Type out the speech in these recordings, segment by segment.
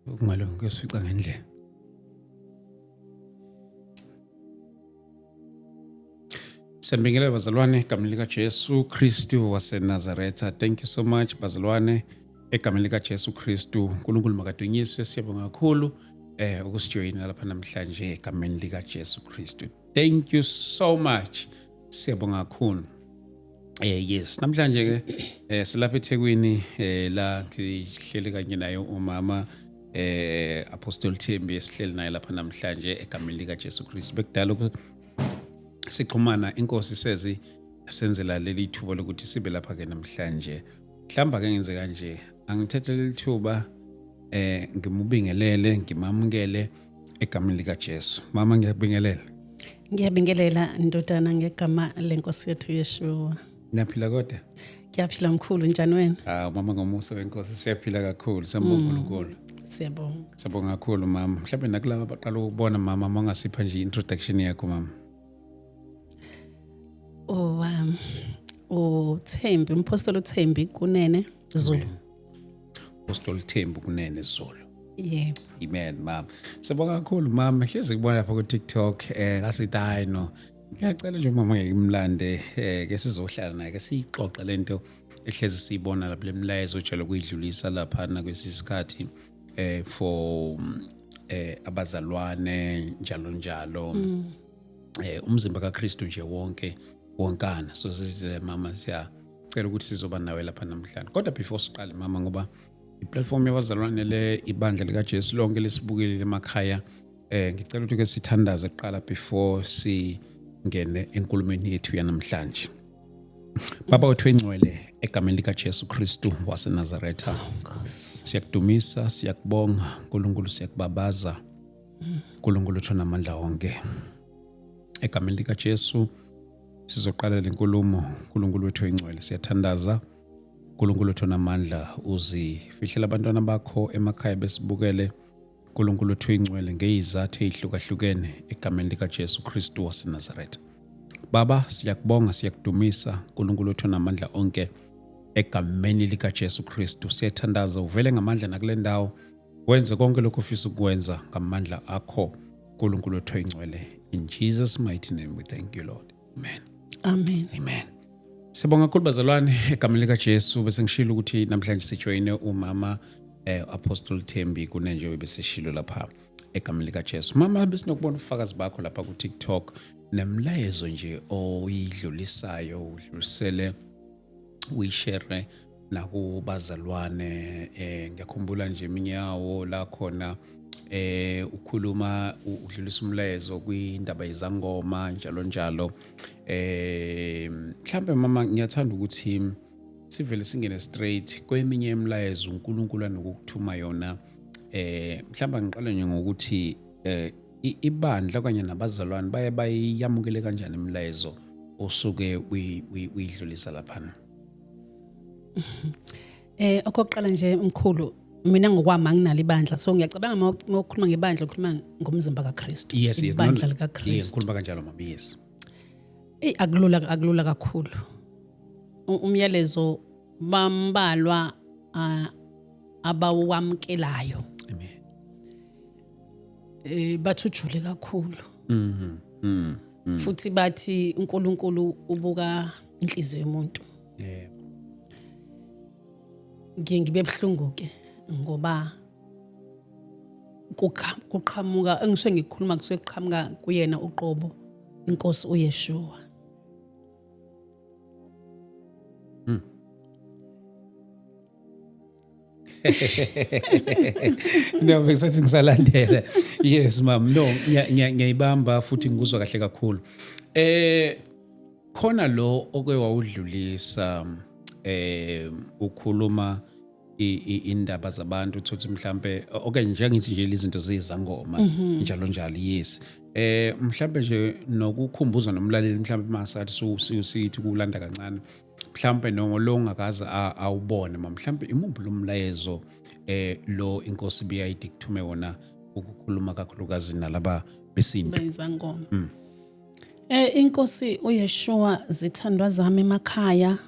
Ukungalungi kuyosifica ngendlela. Siyabingelela bazalwane egameni lika Jesu Kristu waseNazaretha. Thank you so much bazalwane egameni lika Jesu Kristu. uNkulunkulu makadunyiswe, siyabonga kakhulu ukusijoyina lapha namhlanje egameni lika Jesu Kristu. Thank you so much. Siyabonga kakhulu. Yes, namhlanje ke silapha eThekwini la ngihleli kanye naye umama Apostle Thembi esihleli naye lapha namhlanje egameni lika Jesu Kristu. Bekudala sixhumana, inkosi sezi senzela leli thuba lokuthi sibe lapha ke namhlanje. Mhlamba ke ngenze kanje, angithethe leli thuba ngimubingelele, ngimamukele egameni lika Jesu. Mama ngiyabingelela. Ngiyabingelela ndodana ngegama lenkosi yethu Yeshua. Niyaphila kodwa? Ngiyaphila mkhulu, njani wena? Mama ngomusa wenkosi siyaphila kakhulu, siyabonga uNkulunkulu. Siyabonga. Siyabonga kakhulu mama. Mhlawumbe nakulabo abaqala ukubona mama mongasipha nje introduction yakho mama. Thembi, umpostoli Thembi Kunene Zulu. Apostle Thembi Kunene Zulu. Yebo. Amen mama. Siyabonga kakhulu mama. Hleze kubona lapha ku TikTok ngasithi hayi no. Ngiyacela nje mama ngimlande ke sizohlala naye ke sixoxe lento ehleze siyibona lapha lemlayezo ojalo kuyidlulisa lapha na kwesisikhathi for abazalwane njalo njalo. Umzimba kaKristu nje wonkana. So size mama siyacela ukuthi sizoba nawe lapha namhlanje. Kodwa before siqale mama, ngoba iplatform yabazalwane le ibandla lika Jesu lonke lesibukile emakhaya, ngicela ukuthi ke sithandaze kuqala before singene enkulumeni yethu yanamhlanje. Baba wethu engcwele egameni lika Jesu Kristu waseNazaretha, siyakudumisa, siyakubonga uNkulunkulu, siyakubabaza uNkulunkulu uthona amandla wonke. Egameni lika Jesu sizoqala lenkulumo. uNkulunkulu wethu engcwele siyathandaza, uNkulunkulu uthona amandla, uzifihlela abantwana bakho emakhaya besibukele. uNkulunkulu wethu engcwele ngeyizathu ezihlukahlukene egameni lika Jesu Kristu waseNazaretha. Baba siyakubonga, siyakudumisa uNkulunkulu uthona amandla onke egameni lika Jesu Kristu. Siyathandaza uvele ngamandla nakule ndawo, wenze konke lokho ufisa ukwenza ngamandla akho uNkulunkulu wethu engcwele. In Jesus mighty name we thank you Lord. Amen. Amen. Amen. Sibonga kakhulu bazalwane egameni lika Jesu. Bese ngishilo ukuthi namhlanje sijoyine umama Apostle Thembi Kunene besishilo lapha egameni lika Jesu. Mama besinokubona ubufakazi bakho lapha ku TikTok nemlayezo nje oyidlulisayo, udlulisele uyishare nakubazalwane. Ngiyakhumbula nje eminyawo la khona ukhuluma udlulisa umlayezo kwindaba yezangoma njalo njalo. Mhlambe mama ngiyathanda ukuthi sivele singene straight kweminye emlayezo uNkulunkulu anokukuthuma yona. Mhlamba ngiqala nje ngokuthi ibandla kanye nabazalwane baye bayamukele kanjani imlayezo osuke uyidlulisa lapha? Okokuqala nje mkhulu, mina ngokwami anginalo ibandla, so ngiyacabanga mawukhuluma ngebandla ukhuluma ngomzimba kaKristu. Yes, ibandla likaKristu. Yes, ngikhuluma kanjalo mama. Yes. Akulula kakhulu. Umyalezo bambalwa abawamkelayo. Amen. Bathujule kakhulu. Futhi bathi uNkulunkulu ubuka inhliziyo yomuntu. Yeah. Ngibe buhlungu ke ngoba kuqhamuka engisuke ngikhuluma kusuke kuqhamuka kuyena uqobo inkosi uYeshua. No, besathi ngisalandela. Yes mama, no ngiyayibamba futhi ngikuzwa kahle kakhulu. Khona lo oke wawudlulisa ukhuluma indaba zabantu uthothi mhlambe okay njengithi nje izinto zezangoma njalo njalo. Yes. Mhlambe nje nokukhumbuza nomlaleli mhlambe masathi sithi kulanda kancane, mhlambe lo ongakaze awubone mama, mhlambe imuphi lo mlayezo lo inkosi biyayidi kuthume wona ukukhuluma kakhulukazi nalaba besinto bezangoma. Inkosi uYeshua zithandwa zami emakhaya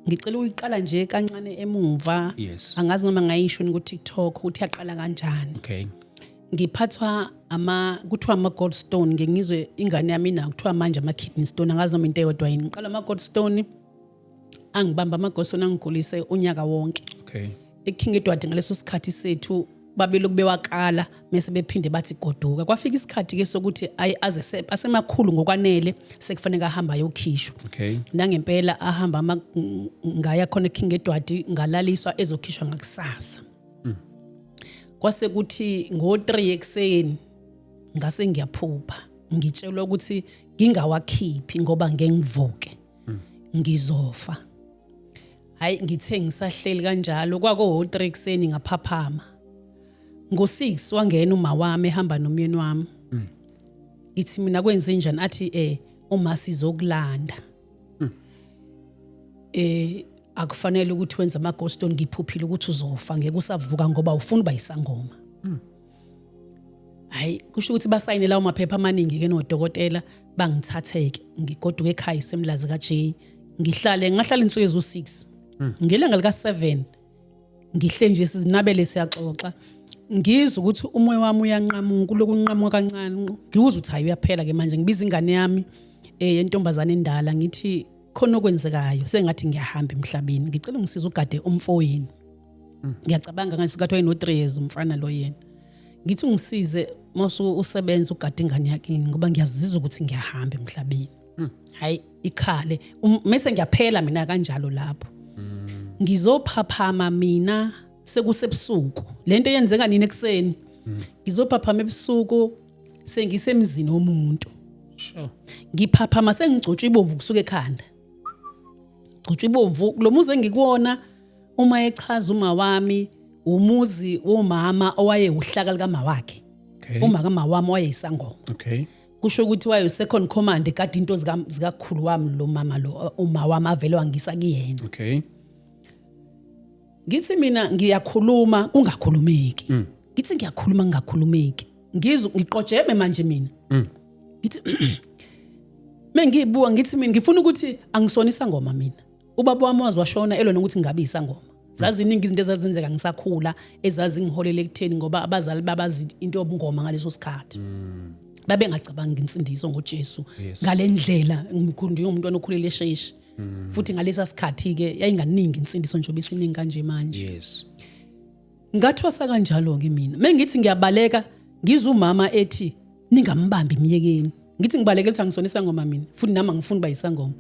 ngicela uyiqala nje kancane emuva. Yes. Angazi noma ngayisho ku TikTok ukuthi yaqala kanjani. Okay. Ngiphathwa kuthiwa ama-gallstone ngengizwe ingane yami na kuthiwa manje ama-kidney stone angazi noma into eyodwa yini. Ngiqala ama-gallstone angibamba ama-gallstone angigulise unyaka wonke. Okay. eKing Edward ngaleso sikhathi sethu babelokhu bewakala mase bephinde bathi goduka. Kwafika isikhathi ke sokuthi asemakhulu ngokwanele sekufanele ahamba ayokhishwa. Okay. Nangempela ahamba ngaya khona eKing Edward ngalaliswa ezokhishwa ngakusasa. Kwase kuthi ngo3 ekseni ngase ngiyaphupha ngitshelwa ukuthi ngingawakhiphi ngoba ngeke ngivuke ngizofa. Hayi ngithe ngisahleli kanjalo kwako3 ekseni ngaphaphama. Ngo6 wangena uma wami ehamba nomyeni wami. Ngithi mina kwenze njani athi uma sizokulanda. Akufanele ukuthi wenze ama-gallstone ngiphuphile ukuthi uzofa ngeke usavuka ngoba ufuna uba isangoma. Hayi kusho ukuthi basayine lawo maphepha amaningi ke nodokotela bangithatheke ngigoduka ekhaya isemlazi kaJ ngahlala insuku ezu6 ngelanga lika 7 ngihle nje sizinabele siyaxoxa ngizwe ukuthi umoya wami uyanqamuka lokunqamuka kancane ngiwuza ukuthi hayi uyaphela ke manje ngibiza ingane yami yentombazane endala ngithi khona okwenzekayo sengathi ngiyahamba emhlabeni ngicela ngisiza ugade umfowini. Ngiyacabanga ngasikhathi wayeno 3 years umfana lo yena ngithi ngisize masu usebenza ugade ingane yakhe ngoba ngiyazizwa ukuthi ngiyahamba emhlabeni. Hayi ikhale mase ngiyaphela mina kanjalo lapho. Ngizophaphama mina sekusebusuku lento yenzeka nini ekseni ngizophaphama ebusuku sengisemzini womuntu. Sure. Ngiphaphama sengigcotshwa ibomvu kusuka ekhanda. Gcotshwa ibomvu lo muzi engikuwona uma echaza uma wami umuzi womama owaye uhlaka lika mama wakhe. Okay. Uma kama wami wayeyisangoma. Okay. Kusho ukuthi waye second command ekade into zikakhulu wami lo mama lo uma wami avele wangisa kuyena. Okay. Ngithi mina ngiyakhuluma kungakhulumeki. Ngithi ngiyakhuluma kungakhulumeki. Ngizwe ngiqojeme manje mina. Ngithi mengibuka ngithi mina ngifuna ukuthi angisonisa ngoma mina. Ubaba wami wazwashona elo nokuthi ngabe isangoma. Zazi iningi izinto ezazenzeka ngisakhula ezazi ngiholele ekutheni ngoba abazali babazi into yobungoma ngaleso sikhathi. Babe ngacabanga insindiso ngoJesu ngalendlela ngikhulunje umntwana okhulele esheshi. Futhi ngalesa sikhathi ke yayinganingi insindiso nje obisiningi kanje manje. Yes. Ngathwasa kanjalo ke mina. Mengithi ngiyabaleka ngizwe umama ethi ningambambi imiyekeni. Ngithi ngibaleke ukuthi angisonisa ngoma mina. Futhi nami ngifuna uba isangoma.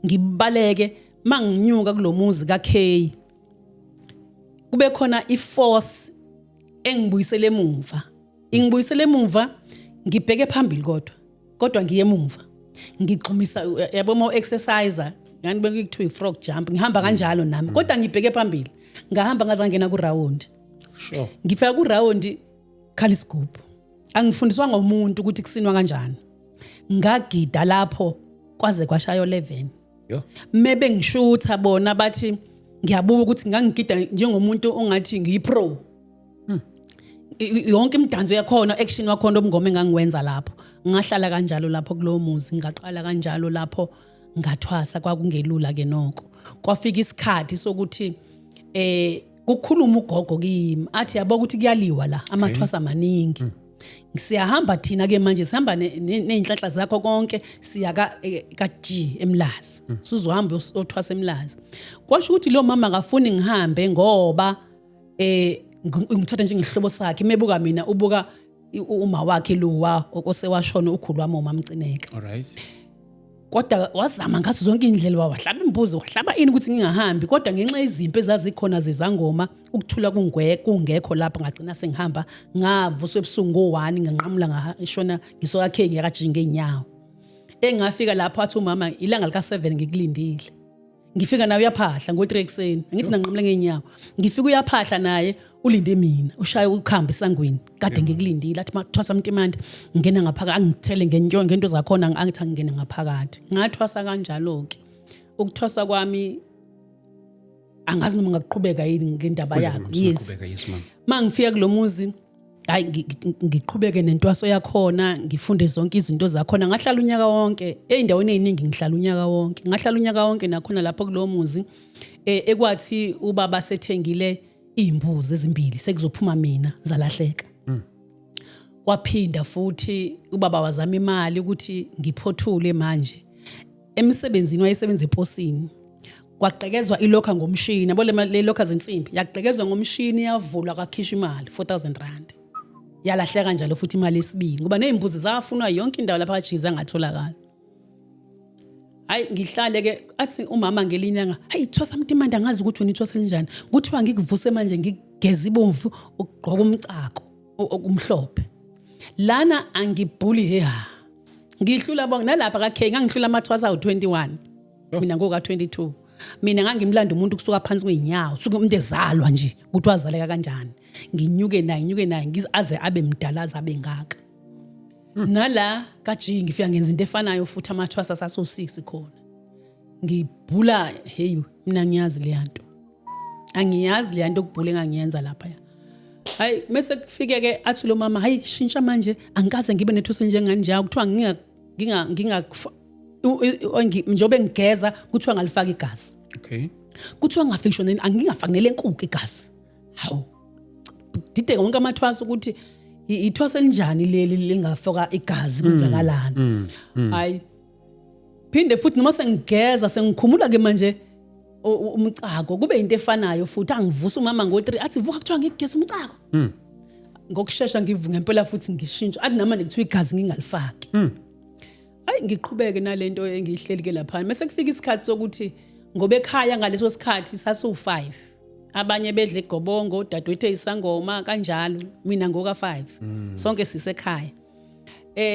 Ngibaleke manginyuka kulomuzi kaK. Kube khona iforce engibuyisele emuva. Ingibuyisele emuva ngibheke phambili kodwa ngiye emuva. Ngixhumisa yabo mo exerciser yani bekuthiwa frog jump ngihamba kanjalo nami kodwa ngibheke phambili. Ngahamba ngazangena ku round. Sure. Ngifika ku round khalisigubhu. Angifundiswa ngomuntu ukuthi kusinwa kanjani. Ngagida lapho kwaze kwashaya 11. Yo. Mebe ngishutha bona bathi ngiyabuka ukuthi ngangigida njengomuntu ongathi ngiyipro. Yonke imidanzo yakhona action wakhona obungoma engangiwenza lapho. Ngahlala kanjalo lapho kulowo muzi ngaqala kanjalo lapho ngathwasa kwakungelula ke nokho. Kwafika isikhathi sokuthi kukhuluma ugogo kimi athi yabo ukuthi kuyaliwa la amathwasa amaningi. Siyahamba thina ke manje sihamba nezinhlanhla zakho konke siya ka G eMlazi. Sizohamba othwasa eMlazi. Kwasho ukuthi lo mama akafuni ngihambe ngoba ngithatha nje ngihlobo sakhe mebuka mina ubuka uma wakhe lowa osewashona ukhulu wami umamcineka. All right. Kodwa wazama ngazo zonke indlela wahlaba imbuzi wahlaba ini ukuthi ngingahambi kodwa ngenxa izimpi ezazikhona zezangoma ukuthula kungekho lapho ngagcina sengihamba ngavuswe ebusungu ngo1 nganqamula ngashona ngisoka K ngiyakajinga enyawo. Engafika lapho athi umama ilanga lika 7 ngikulindile. Ngifika nawe uyaphahla ngo3 ekseni ngithi nanqamula ngenyawo. Ngifika uyaphahla naye ulinde mina ushaya ukukhamba esangweni kade ngikulindile athi mathwasa mntimandi ngena ngaphakathi angithele ngento zakhona angithi angene ngaphakathi. Ngathwasa kanjalo ke ukuthwasa kwami angazi noma ngaqhubeka yini ngendaba yakho. Yes. Yes mama. Mangifika kulomuzi hayi ngiqhubeke nentwaso yakhona ngifunde zonke izinto zakhona ngahlala unyaka wonke eindaweni eziningi ngihlala unyaka wonke ngahlala unyaka wonke nakhona lapho kulowo muzi ekwathi ubaba sethengile izimbuzi ezimbili sekuzophuma mina zalahleka kwaphinda futhi ubaba wazama imali ukuthi ngiphothule manje emsebenzini wayesebenza eposini kwaqekezwa ilokha ngomshini yabo le lokha zensimbi yaqekezwa ngomshini yavulwa kakhisha imali 4000 rand yalahleka kanjalo futhi imali esibini ngoba nezimbuzi zafunwa yonke indawo lapha kaJiza ngatholakala hayi ngihlale ke athi umama ngelinyanga hayi thwasa mtimanda ngazi ukuthi wena ithwasa kanjani kuthiwa ngikuvuse manje ngigeza ibomvu ukugqoka umcako okumhlophe lana angibhuli he ngihlula bonke nalapha kaKhe ngangihlula amathwasa awu21 mina ngoka 22 mina ngangimlanda umuntu kusuka phansi kweinyawo suke umuntu ezalwa nje ukuthi wazaleka kanjani nginyuke naye aze abe mdala azabe ngaka nala kaJi ngifika ngenza into efanayo futhi amathwasa saso 6 khona ngibhula hey mina ngiyazi le yanto angiyazi le yanto ukubhula engangiyenza lapha hayi mase kufike ke athi lo mama hayi shintsha manje angikaze ngibe nethwasa njengani nje kuthiwa nginga njobe ngigeza kuthiwa ngalifaka igazi okay kuthiwa ngafikishoneni angingafanele enkukhu igazi hawu dide wonke amathwasa ukuthi ithwasa njani leli lingafaka igazi kwenzakalana hayi phinde futhi noma sengigeza sengikhumula ke manje umcako kube into efanayo futhi angivusa umama ngo3 athi vuka kuthiwa ngigeza umcako ngokusheshsha ngivuka ngempela futhi ngishintsha athi namanje kuthiwa igazi ngingalifaki hayi ngiqhubeke nalento engihleli ke lapha mase kufika isikhathi sokuthi ngobe ekhaya ngaleso sikhathi sasu5 abanye bedle igobongo dadwethu isangoma kanjalo mina ngoka 5 sonke sisekhaya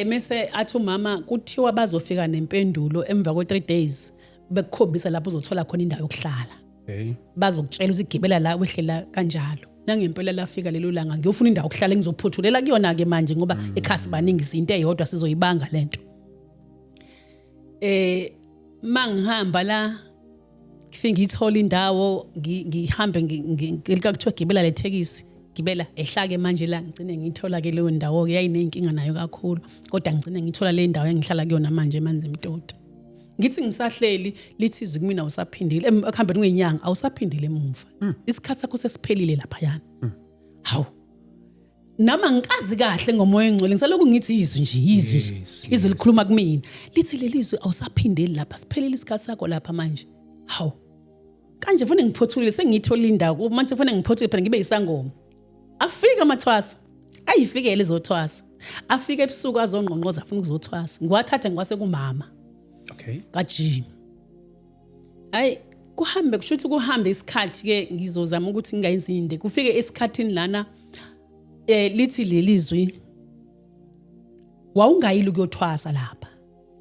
mase athi umama kuthiwa bazofika nempendulo emva ko3 days bekukhombisa lapho uzothola khona indawo yokuhlala okay bazokutshela ukuthi igibela la wehlela kanjalo nangempela lafika lelo langa ngiyofuna indawo yokuhlala engizophuthulela kuyona ke manje ngoba ekhasi baningi izinto eyodwa sizoyibanga lento mangihamba la ngifike ngithola indawo ngihambe ngelika kuthiwa gibela le taxi gibela ehlake manje la ngicine ngithola ke leyo ndawo yayinenkinga nayo kakhulu kodwa ngicine ngithola le ndawo engihlala kuyona manje manzi mtoti ngithi ngisahleli lithi izwi kumina usaphindile ekuhambeni kwenyanga awusaphindile emuva isikhathi sakho sesiphelile lapha yana hawu nama ngikazi kahle ngomoya engcwele ngisalokhu ngithi izwi nje izwi likhuluma kumina lithi lelizwi awusaphindeli lapha siphelile isikhathi sakho lapha manje hawu kanje kufanele ngiphothulile sengithola indawo manje kufanele ngiphothule phela ngibe isangoma afika amathwasa ayifikele lezothwasa afika ebusuku azongqonqoza afuna ukuzothwasa ngiwathatha ngiwase kumama okay kaJi hayi kuhambe kushuthi kuhambe isikhathi ke ngizozama ukuthi ngingayenzi inde kufike esikhathini lana lithi lelizwi wawungayili ukuyothwasa lapha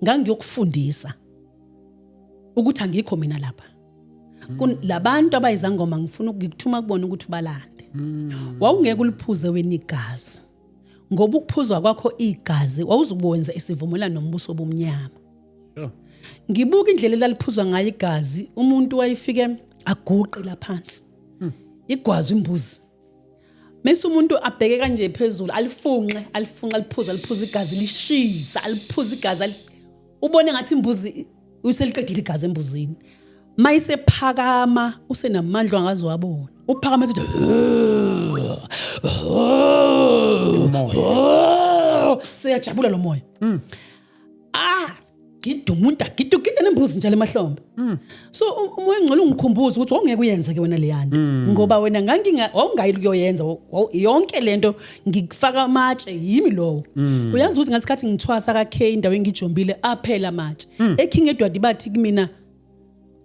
ngangiyokufundisa ukuthi angikho mina lapha labantu abayizangoma ngifuna ukukuthuma kubona ukuthi balande wawungeke uliphuze wena igazi ngoba ukuphuzwa kwakho igazi wawuzukwenza isivumelano nombuso bomnyama ngibuka indlela laliphuzwa ngayo igazi umuntu wayefike aguqe laphansi igwazi imbuzi mase umuntu abheke kanje phezulu aliphuze igazi lishisa aliphuze igazi ubone ngathi imbuzi useliqedile igazi embuzini mayisephakama usenamandla angazi wabona uphakama ethi seyajabula lo moya ngidumunda nembuzi njalo emahlombe so umoya engcwele ungikhumbuza ukuthi ongeke uyenze ke wena leyana ngoba wena wawungayili kuyoyenza yonke lento ngikufaka amatshe yimi lowo uyazi ukuthi ngasikhathi ngithwasa kaKhe indawo engijombile aphela amatshe eKing Edward bathi kumina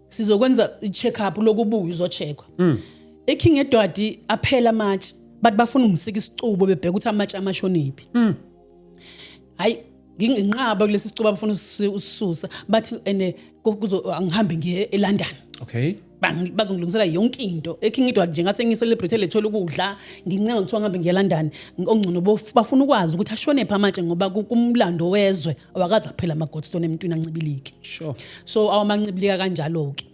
sizokwenza i-check up lokubuya uzocheckwa eKing Edward aphela amatshe bathi bafuna ungisika isicubo bebheka ukuthi amatshe amashoniphi hayi nginqaba kulesi sicuba bafuna usisusa bathi angihambe ngiye eLondon okay bazongilungisela yonke into eKing Edward njengase ngicelebrate lethola ukudla ngincenga ukuthi ngihambe ngiye eLondon ongcono bafuna ukwazi ukuthi ashone pha manje ngoba kumlando wezwe awakaza kuphela amaGodstone emntwini ancibilike sure so awamancibilika kanjalo ke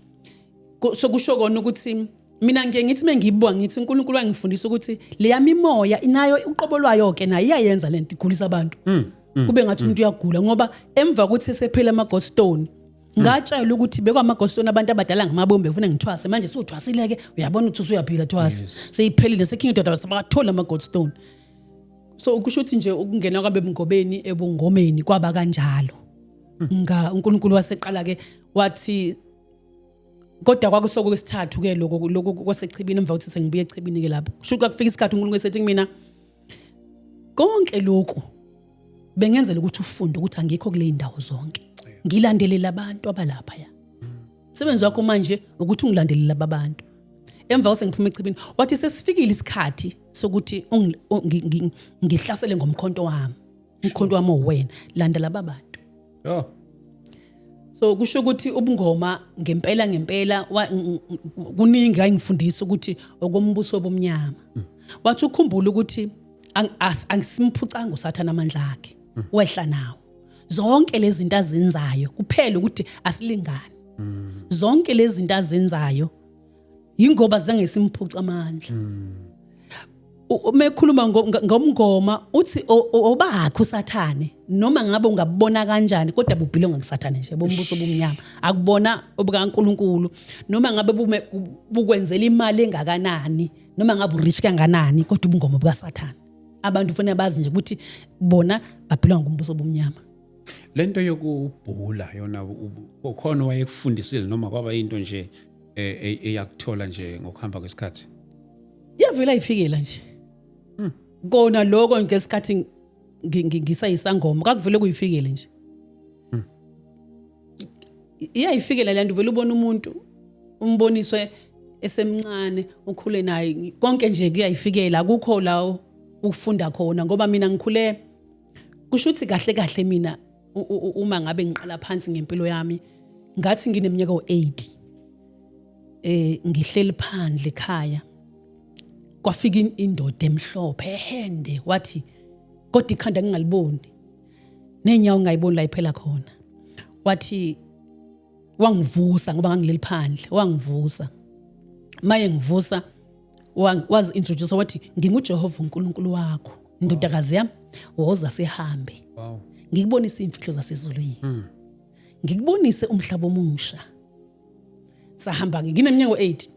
so kusho kona ukuthi mina ngithi mengiyibuka ngithi uNkulunkulu wangifundisa ukuthi le yami imoya inayo uqobo lwayo ke nayo iyayenza lento igulisa abantu kube ngathi umuntu uyagula ngoba emva ukuthi sephela ama Godstone ngatshela ukuthi bekwa ama Godstone abantu abadala ngamabombe ufuna ngithwase manje suthwasileke uyabona ukuthi usuyaphila thwase seyiphelile sekingi indoda sabathola ama Godstone so ukusho ukuthi nje ukungena kwabe ebungobeni ebungomeni kwaba kanjalo uNkulunkulu waseqala ke wathi kodwa kwakusoko kwesithathu ke lokho kwasechibini emva ukuthi sengibuye echibini ke lapho kusho kwafika isikhathi uNkulunkulu esethi kumina konke lokho bengenzela ukuthi ufunde ukuthi angikho kule indawo zonke ngilandelela abantu abalapha ya umsebenzi wakho manje ukuthi ungilandelela abantu emva kosengiphuma echibini wathi sesifikile isikhathi sokuthi ngihlasele ngomkhonto wami umkhonto wami owena landela abantu so kusho ukuthi ubungoma ngempela kuningi ayingifundisa ukuthi okombuso obumnyama wathi ukhumbula ukuthi angisimpucanga usathana amandla akhe wehla nawo zonke lezi zinto azenzayo kuphela ukuthi asilingane zonke lezi zinto azenzayo ingoba zangesimpuca amandla mekhuluma ngomngoma uthi obakho usathane noma ngabe ungabona kanjani kodwa bubhilonga kusathane nje bombuso obumnyama akubona obukaNkulunkulu noma ngabe bukwenzela imali engakanani noma ngabe urich kanganani kodwa ubungoma bukaSathane abantu kufanele bazi nje ukuthi bona babhilonga kumbuso obumnyama lento yokubhula yona ukhona wayekufundisile noma kwaba into nje eyakuthola nje ngokuhamba kwesikhathi yavela ifikela nje kona lokho ngesikhathi ngisayisangoma kakuvele kuyifikele nje iyayifikela le nto vele ubona umuntu umboniswe esemncane ukhule naye konke nje kuyayifikela akukho lawo ufunda khona ngoba mina ngikhule kusho ukuthi kahle mina uma ngabe ngiqala phansi ngempilo yami ngathi ngineminyaka o8 ngihleli phandle ekhaya kwafika indoda emhlophe ehende wathi kodwa ikhanda ngingaliboni nenyawo ngayiboni la iphela khona wathi wangivusa ngoba ngangileli phandle wangivusa maye ngivusa wazi introduce wathi nginguJehova uNkulunkulu wakho indodakazi yami woza sihambe ngikubonisa imfihlo zasezulwini ngikubonise umhlaba omusha sahamba ngineminyaka o8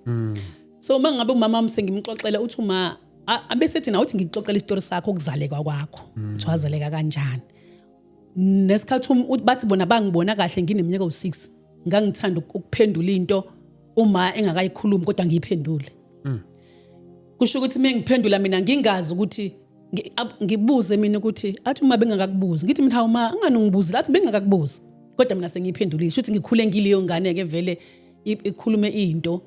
so mangabe umama wami sengimxoxela uthi uma abesethi na uthi ngikuxoxela istory sakho okuzaleka kwakho uthwazaleka kanjani nesikhathi bathi bona bangibona kahle ngineminyaka o6 ngangithanda ukuphendula into uma engakayikhulumi kodwa ngiyiphendule kusho ukuthi mengiphendula mina ngingazi ukuthi ngibuze mina ukuthi athi uma bengakakubuza ngithi mina uma anganungibuza athi bengakakubuza kodwa mina sengiyiphendulile futhi ngikhule ngiliyo ngane ke vele ikhulume into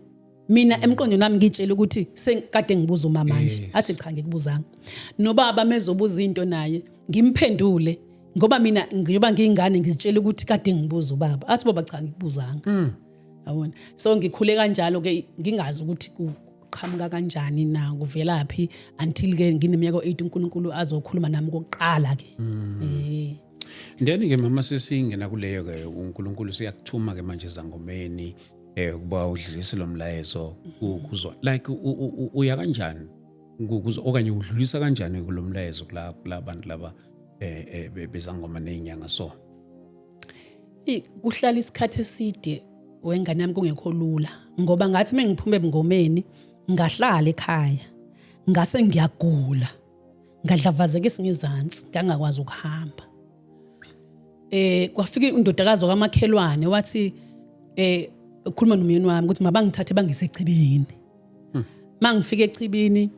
mina emqondo nami ngitshela ukuthi sekade ngibuza uma manje athi cha ngikubuzanga nobaba mezobuza into naye ngimphendule ngoba mina ngiyoba ngiyingane ngizitshela ukuthi kade ngibuza ubaba athi baba cha ngikubuzanga yabona so ngikhule kanjalo ke ngingazi ukuthi kuqhamuka kanjani na kuvelaphi until ke ngineminyaka o8 uNkulunkulu azokhuluma nami kokuqala ke ndeni ke mama sesingena kuleyo ke uNkulunkulu siyakuthuma ke manje zangomeni ukuba udlulise lo mlayezo ukuzwa like uya kanjani okanye udlulisa kanjani kulomlayezo kulabantu laba bezangoma nezinyanga so kuhlala isikhathi eside wengane yami kungekho lula ngoba ngathi mengiphume ebungomeni ngahlala ekhaya ngase ngiyagula ngadlavazeka esingezansi ngangakwazi ukuhamba kwafika indodakazi kamakhelwane wathi ukhuluma nomyeni wami ukuthi mabangithathe bangise echibini mangifike echibini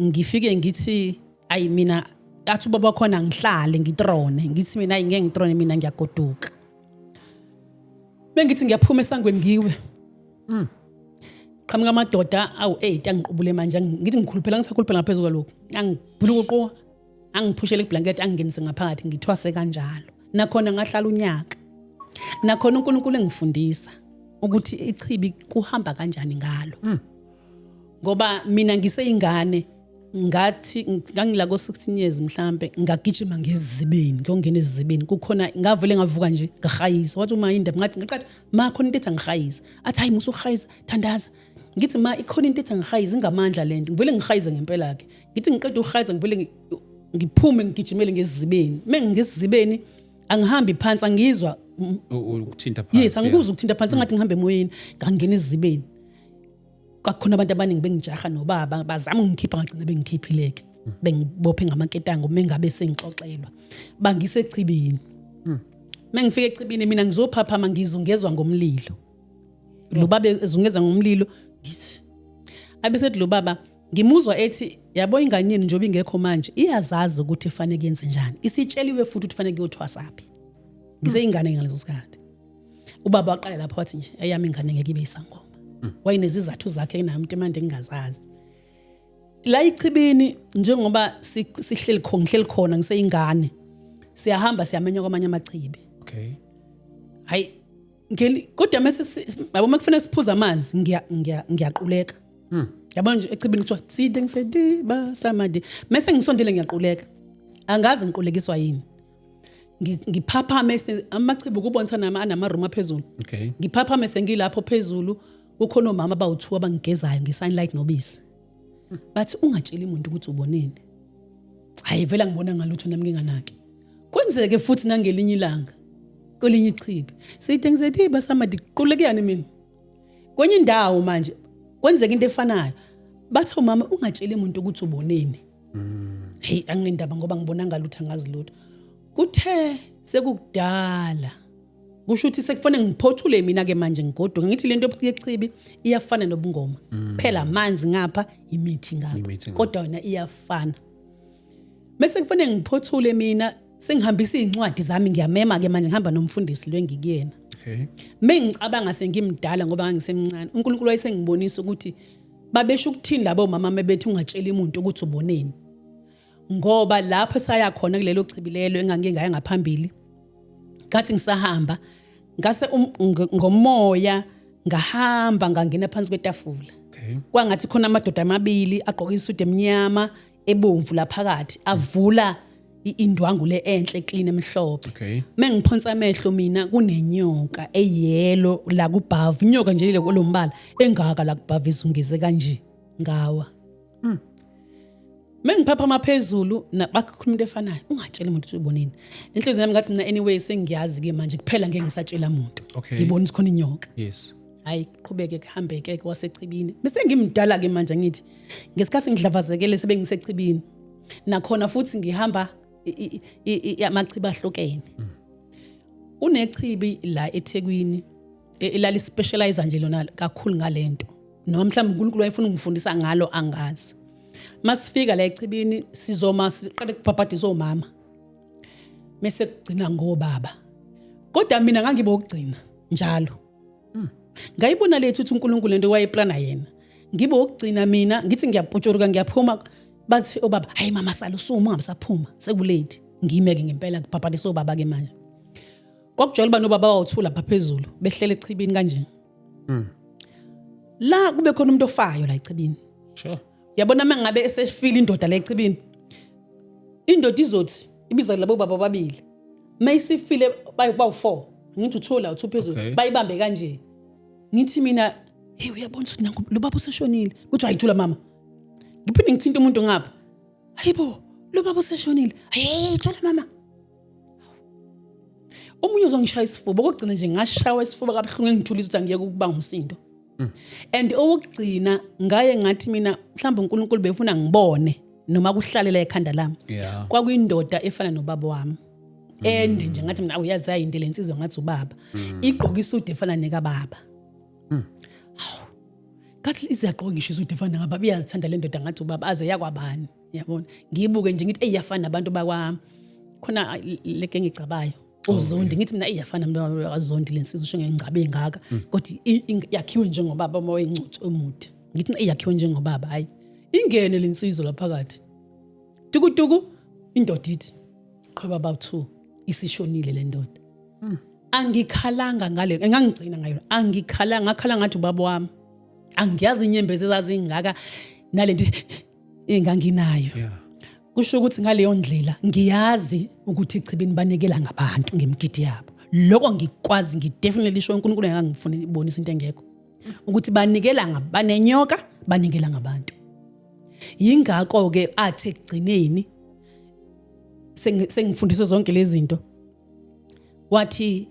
ngifike ngithi ayi mina athi ubaba khona ngihlale ngitrone ngithi mina ngeke ngitrone mina ngiyagoduka bengithi ngiyaphuma esangweni ngiwe qhamuka amadoda awu8 angiqubule manje ngithi ngikhuluphela ngisakhuluphela ngaphezulu kwalokho angibhuluqo angiphushele iblanket angingenise ngaphakathi ngithwase kanjalo nakhona ngahlala unyaka nakhona uNkulunkulu engifundisa ukuthi ichibi kuhamba kanjani ngalo ngoba mina ngiseyingane ngathi ngangila ko 16 years mhlambe ngagijima ngezibeni ngiyongena ezibeni kukhona ngavele ngavuka nje ngahayisa wathi uma indaba ngathi ngaqathi ma khona into ethi ngihayisa athi hayi musu khayisa thandaza ngithi ma ikhona into ethi ngihayize ngamandla lento ngivele ngihayize ngempela ke ngithi ngiqeda ukuhayiza ngivele ngiphume ngigijimele ngesizibeni mengisizibeni angihambi phansi angizwa ukuthinta phansi yes angikuzwa ukuthinta phansi ngathi ngihambe emoyeni ngangena esizibeni kwakhona abantu abaningi bengijaha nobaba bazama ungikhipha ngagcina bengikhiphileke bengibophe ngamaketango mengabe sengixoxelwa bangisechibini mengifika echibini mina ngizophaphama ngizungezwa ngomlilo lo baba ezungeza ngomlilo ngithi abesethi lo baba ngimuzwa ethi yabo ingane yeni njobe ingekho manje iyazazi ukuthi efanele kuyenze njani isitsheliwe futhi ukuthi fanele kuyothwasaphi ngiseyingane ngalezo sikhathi ubaba waqala lapho wathi nje ayami ingane ngeke ibe isangoma wayinezizathu zakhe namuntu manje ngingazazi la ichibini njengoba sihleli khona ngiseyingane siyahamba siyamenya kwamanye amachibi okay hayi kodwa mase yabo makufuna siphuza amanzi ngiyaquleka yabo nje echibini kuthiwa tside ngisediba samadi mase ngisondele ngiyaquleka angazi ngiqulekiswa yini ngiphaphame amachibi kubonisa nama room aphezulu okay ngiphaphame sengilapho phezulu ukhona omama bawu2 abangigezayo ngesunlight nobisi bathi ungatsheli umuntu ukuthi uboneni hayi vela ngibona ngalutho nami nginganaki kwenzeke futhi nangelinye ilanga kolinye ichibi sithi ngisediba samadi qulekiyani mina kwenye indawo manje kwenzeka into efanayo bathi umama ungatsheli umuntu ukuthi uboneni hey anginendaba ngoba ngibona ngalutho angazi lutho kuthe sekukudala kusho ukuthi sekufanele ngiphothule mina ke manje ngigoduka ngithi lento yechibi iyafana nobungoma phela amanzi ngapha imithi ngapha kodwa yona iyafana bese kufanele ngiphothule mina sengihambisa incwadi zami ngiyamema ke manje ngihamba nomfundisi lwengikuyena okay mengicabanga sengimdala ngoba ngisemncane uNkulunkulu wayesengibonisa ukuthi babesho ukuthini labo mama mebethi ungatsheli umuntu ukuthi uboneni ngoba lapho saya khona kulelo chibilelo engangike ngaya ngaphambili ngathi ngisahamba ngase ngomoya ngahamba ngangena phansi kwetafula okay kwangathi khona amadoda amabili agqoka isudu emnyama ebomvu laphakathi avula indwangu le enhle clean emhlophe okay mengiphonsa amehlo mina kunenyoka eyelo la kubhavu inyoka nje ile kolombala engaka la kubhavu izungeze kanje ngawa mengiphapha amaphezulu nabakhuluma into efanayo ungatshela umuntu ukuthi ubonini inhliziyo yami ngathi mina anyway sengiyazi ke manje kuphela ngeke ngisatshela umuntu ngibona khona inyoka yes hayi qhubeke kuhambeke wasechibini bese ngimdala ke manje ngithi ngesikhathi ngidlavazekele sebengisechibini nakhona futhi ngihamba amachibi ahlukene unechibi la eThekwini elali specialize nje lona kakhulu ngalento noma mhlawumbe uNkulunkulu wayefuna ungifundisa ngalo angazi masifika la echibini sizoma siqale kubhabhadisa omama mase kugcina ngobaba kodwa mina ngangibokugcina njalo ngayibona lethu ukuthi uNkulunkulu lento wayeplana yena ngibe ukugcina mina ngithi ngiyaphutshuruka ngiyaphuma bathi obaba hayi mama sala usuma ungabisaphuma sekulate ngimeke ngempela kubhabhadisa obaba ke manje kokujwayele bani obaba bawuthula phaphezulu behlele echibini kanje la kube khona umuntu ofayo la echibini sure yabona mangabe esefila indoda la echibini indoda izothi ibiza labo baba babili mayisifile bawu4 ngithi uthola uthu phezulu bayibambe kanje ngithi mina hey uyabona ukuthi nangu lo baba useshonile kuthi ayithula mama ngiphinde ngithinta umuntu ngapha hayibo lo baba useshonile hey thola mama omunye uzongishaya isifuba okugcina nje ngashawa isifuba kabuhlungu engithulisa ukuthi angiyeke ukubanga umsindo and okugcina ngaye ngathi mina mhlawumbe uNkulunkulu befuna ngibone noma kuhlalela ekhanda lami kwakuyindoda efana nobaba wami and nje ngathi mina uyazi ayinde lensizwe ngathi ubaba igqoka isudu efana neka baba kathi iziyaqoka ngisho isudu efana ngababa iyazithanda le ndoda ngathi ubaba aze yakwabani yabona ngiyibuke nje ngithi eyafana nabantu bakwami khona leke ngicabayo uzondi ngithi mina iyafana nabantu azondi lensizwe usho ngengcabe engaka kodwa yakhiwe njengobaba mawayincuthu emude ngithi iyakhiwe njengobaba hayi ingene lensizwe laphakathi tukutuku indoda ithi qhweba about2 isishonile le ndoda angikhalanga ngale engangigcina ngayo angikhalanga ngakhala ngathi ubaba wami angiyazi inyembezi ezazingaka nalento enganginayo kusho ukuthi ngaleyo ndlela ngiyazi ukuthi echibini banikela ngabantu ngemgidi yabo lokho ngikwazi ngidefinitely sho uNkulunkulu engangifuna ibonisa into engekho ukuthi banikela banenyoka banikela ngabantu. Yingakho ke athi ekugcineni sengifundise zonke lezi zinto. Wathi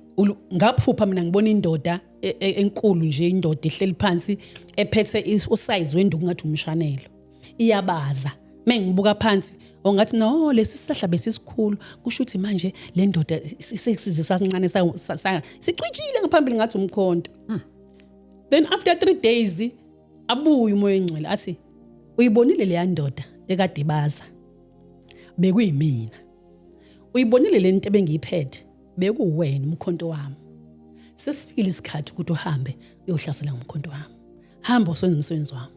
ngaphupha mina ngibona indoda enkulu nje, indoda ihleli phansi ephethe usize wenduku ngathi umshanelo. Iyabaza. Mengibuka phansi ongathi no lesi sihlahla besisikhulu, kusho ukuthi manje le ndoda sesizisa sincane sicwitshile ngaphambili ngathi umkhonto. Then after 3 days abuya umoya engcwele athi uyibonile le ndoda ekade ibaza, bekuyimina. Uyibonile le nto ebengiyiphethe, bekuwena umkhonto wami. Sesifikile isikhathi ukuthi uhambe uyohlasela ngomkhonto wami. Hamba usenze umsebenzi wami.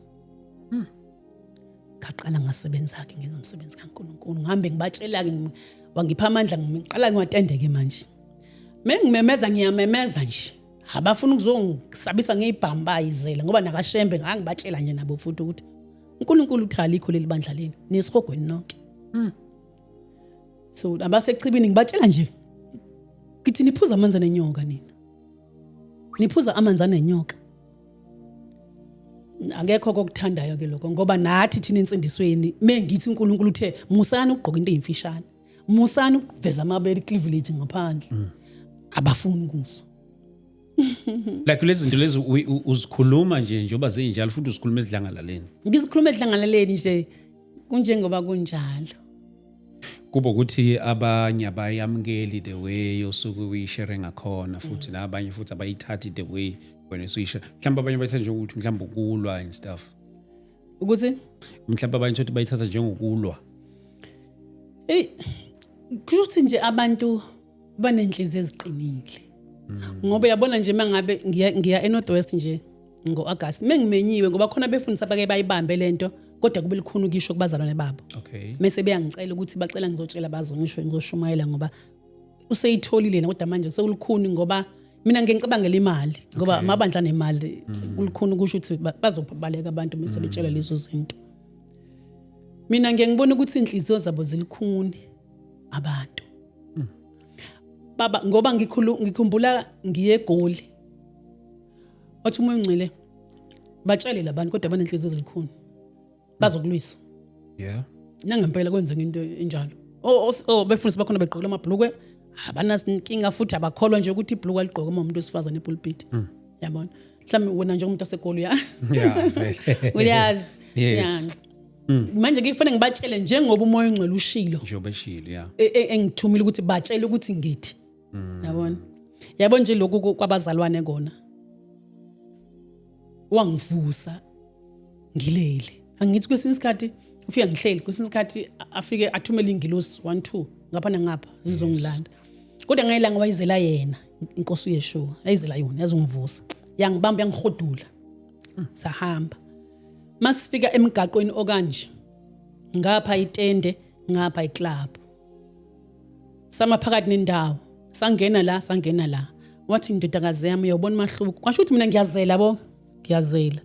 Ngaqala ngasebenza ke ngenza umsebenzi kaNkulunkulu. Ngihambe ngibatshela ke wangipha amandla, ngiqala ngiwatendeke manje. Mengimemeza ngiyamemeza nje. Abafuna ukuzongisabisa ngeyibhambayizela ngoba nakashembe ngangibatshela nje nabo futhi ukuthi uNkulunkulu uthi alikho leli bandla leni nesihogweni nonke. So abasechibini ngibatshela nje ngithi niphuza amanzi nenyoka nina. Niphuza amanzi anenyoka. Akekho kokuthandayo ke lokho ngoba nathi thina insindisweni mengithi uNkulunkulu uthe musani ukugqoka into ezimfishane, musani ukuveza amabele cleavage ngaphandle. Abafuni kuzo. Like lezi zinto lezi uzikhuluma nje njengoba zinjalo futhi uzikhuluma ezidlangalaleni. Ngizikhuluma edlangalaleni nje kunjengoba kunjalo. Kuba ukuthi abanye abayamukeli the way osuke uyishare ngakhona futhi nabanye futhi abayithathi the way wena usuyishare. Mhlawumbe abanye bayithatha nje ukuthi mhlawumbe ukulwa and stuff. Ukuthi Mhlawumbe abanye futhi bayithatha njengokulwa. Kuthi nje abantu banenhliziyo eziqinile. Ngoba yabona nje mangabe ngiya eNorthwest nje ngoAugust mengimenyiwe ngoba khona befundisa abake bayibambe lento kodwa kube likhulu ukisho kubazalwane babo. Okay. Mase beyangicela ukuthi bacela ngizotshela bazongisho ngizoshumayela ngoba useyitholile na kodwa manje sekulikhuni ngoba mina ngicabangela imali ngoba amabandla nemali kulikhuni kusho ukuthi bazophabaleka abantu bese betshela lezo zinto. Mina ngiyangibona ukuthi inhliziyo zabo zilikhuni abantu. Baba ngoba ngikhumbula ngiye eGoli. Wathi umoya ungcile batshele labantu kodwa banenhliziyo ezilikhuni. Bazokulwisa. Yeah. Nangempela kwenza into enjalo. Befundisi bakhona begqoka amabhlukwe, abanasinkinga futhi abakholwa nje ukuthi ibhlukwe ligqoka umuntu wesifazane epulpit. Yabona. Mhlawumbe wena nje umuntu waseGoli ya. Yeah, vele. Uyazi. Yes. Manje ngifuna ngibatshele njengoba umoya ungcwele ushilo. Njengoba eshilo, yeah. Engithumile ukuthi batshele ukuthi ngithi. Yabona. Yabona nje lokhu kwabazalwane kona. Wangivusa ngilele. Angithi kwesinye isikhathi ufika ngihleli, kwesinye isikhathi afike athumele ingilosi 1 2 ngapha nangapha zizongilanda. Kodwa ngayilanga wayizela yena inkosi uYeshua, ayizela yona yazongivusa. Yangibamba yangihodula. Sahamba. Masifika emgaqweni okanje. Ngapha itende, ngapha iclub. Sama phakathi nendawo. Sangena la. Wathi indodakazi yami uyabona umahluko. Kwasho ukuthi mina ngiyazela yabo, ngiyazela.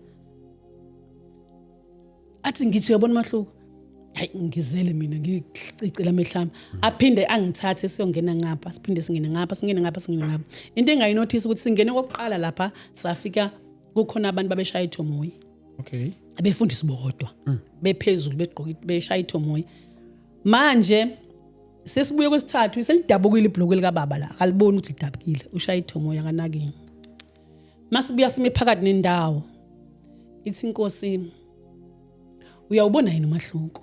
Athi ngithi uyabona umahluko. Hayi ngizele mina ngicicela emehlami. Aphinde angithathe siyongena ngapha, siphinde singene ngapha. Into engayinotice ukuthi singene kokuqala lapha safika kukhona abantu babeshaya ithomoyi. Okay. Abefundisi bodwa. Bephezulu begqoka beshaya ithomoyi. Manje sesibuye kwesithathu selidabukile ibhlokwe lika baba la. Aliboni ukuthi lidabukile. Ushaya ithomoyi akanaki. Masibuya sime phakathi nendawo. Ithi inkosi uyawubona yini umahluko?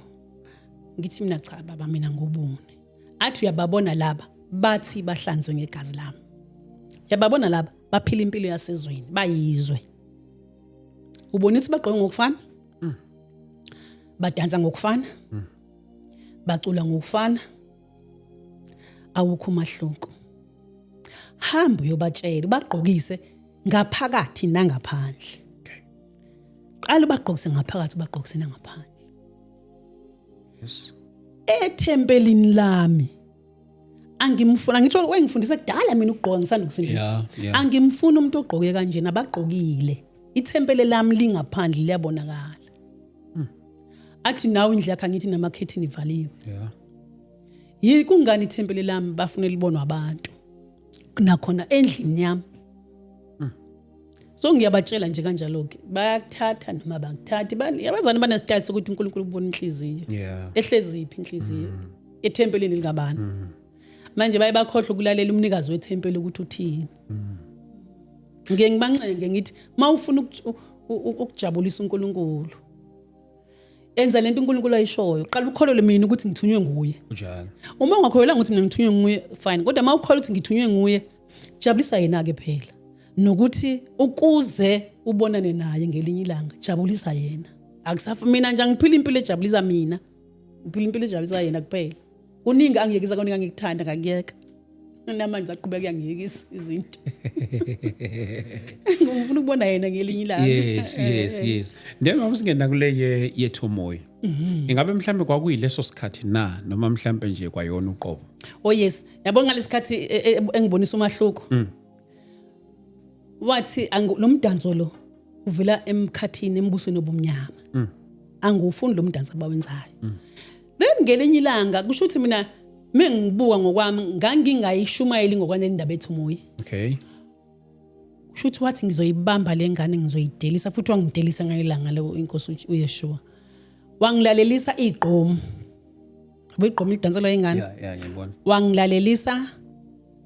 Ngithi mina cha baba mina ngobune. Athi uyababona laba bathi bahlanzwe ngegazi lami. Yababona laba baphila impilo yasezweni, bayizwe. Ubonisa bagqoka ngokufana? Badansa ngokufana? Bacula ngokufana? Awukho umahluko. Hamba uyobatshela, bagqokise ngaphakathi nangaphandle. Qala bagqokise ngaphakathi bagqokise nangaphandle. Yes. Ethempelini lami angimfuna ngithi wengifundise kudala mina ukugqoka ngisanda ukusindiswa. Angimfuna umuntu ogqoke kanjena abagqokile. Ithempele lami lingaphandle liyabonakala. Athi nawe indlu yakhe ngithi namakhethini ivaliwe. Yeah. Yini kungani ithempele lami bafuna libonwa abantu? Nakhona endlini yami. So ngiyabatshela nje kanjalo ke bayakuthatha noma bangithathi yabazana banesitayile sokuthi uNkulunkulu ubona inhliziyo ehleziphi inhliziyo ethempelini likabani manje bayabakhohlwa ukulalela umnikazi wethempeli ukuthi uthini ngeke ngibancenge ngithi mawufuna ukujabulisa uNkulunkulu enza lento uNkulunkulu ayishoyo qala ukholole mina ukuthi ngithunywe nguye njalo uma ungakholelanga ukuthi mina ngithunywe nguye fine kodwa mawukholwa ukuthi ngithunywe nguye jabulisa yena ke phela nokuthi ukuze ubonane naye ngelinye ilanga jabulisa yena mina nje ngiphila impilo ejabulisa mina ngiphila impilo ejabulisa yena kuphela kuningi angiyekisa kuningi ngikuthanda ngakuyeka namanje aqhubeka ngiyekisa izinto ngifuna ukubona yena ngelinye ilanga yes njengoba singena kule yethomoya ingabe mhlambe kwakuyileso sikhathi noma mhlambe nje kwayona uqobo oh yes yabo ngalesikhathi engibonisa umahluko wathi lo mdanso lo uvela emkhathini embusweni obumnyama angufuni lo mdanso abawenzayo then ngelinye ilanga kusho ukuthi mina mengibuka ngokwami ngangingayishumayeli ngokwanele indaba ethomoya okay kusho ukuthi wathi ngizoyibamba lengane ngizoyidelisa futhi wangidelisa ngayilanga lo inkosi uYeshua wangilalelisa igqomo igqomo lidanselwa ingane ngiyabona wangilalelisa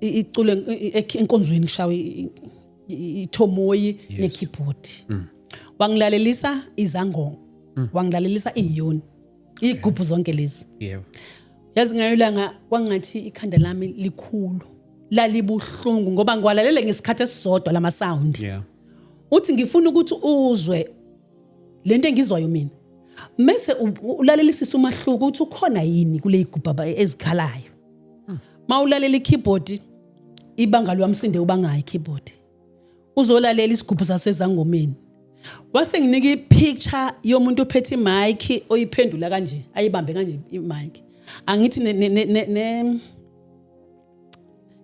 iculo enkonzweni kushawe ithomoyi nekeyboard wangilalelisa izangoma wangilalelisa iyoni igubhu zonke lezi yebo yazi ngayolanga kwangathi ikhanda lami likhulu lalibuhlungu ngoba ngiwalalele ngesikhathi esisodwa lama sound uthi ngifuna ukuthi uzwe lento engizwayo mina mase ulalelisisa umahluko uthi ukhona yini kule igubha ezikhalayo mawulalela ikeyboard ibanga lwamsinde ubangayi ikeyboard uzolalela isigubhu sasezangomeni wase nginika ipicture yomuntu ophethe imic oyiphendula kanje ayibambe kanje imic angithi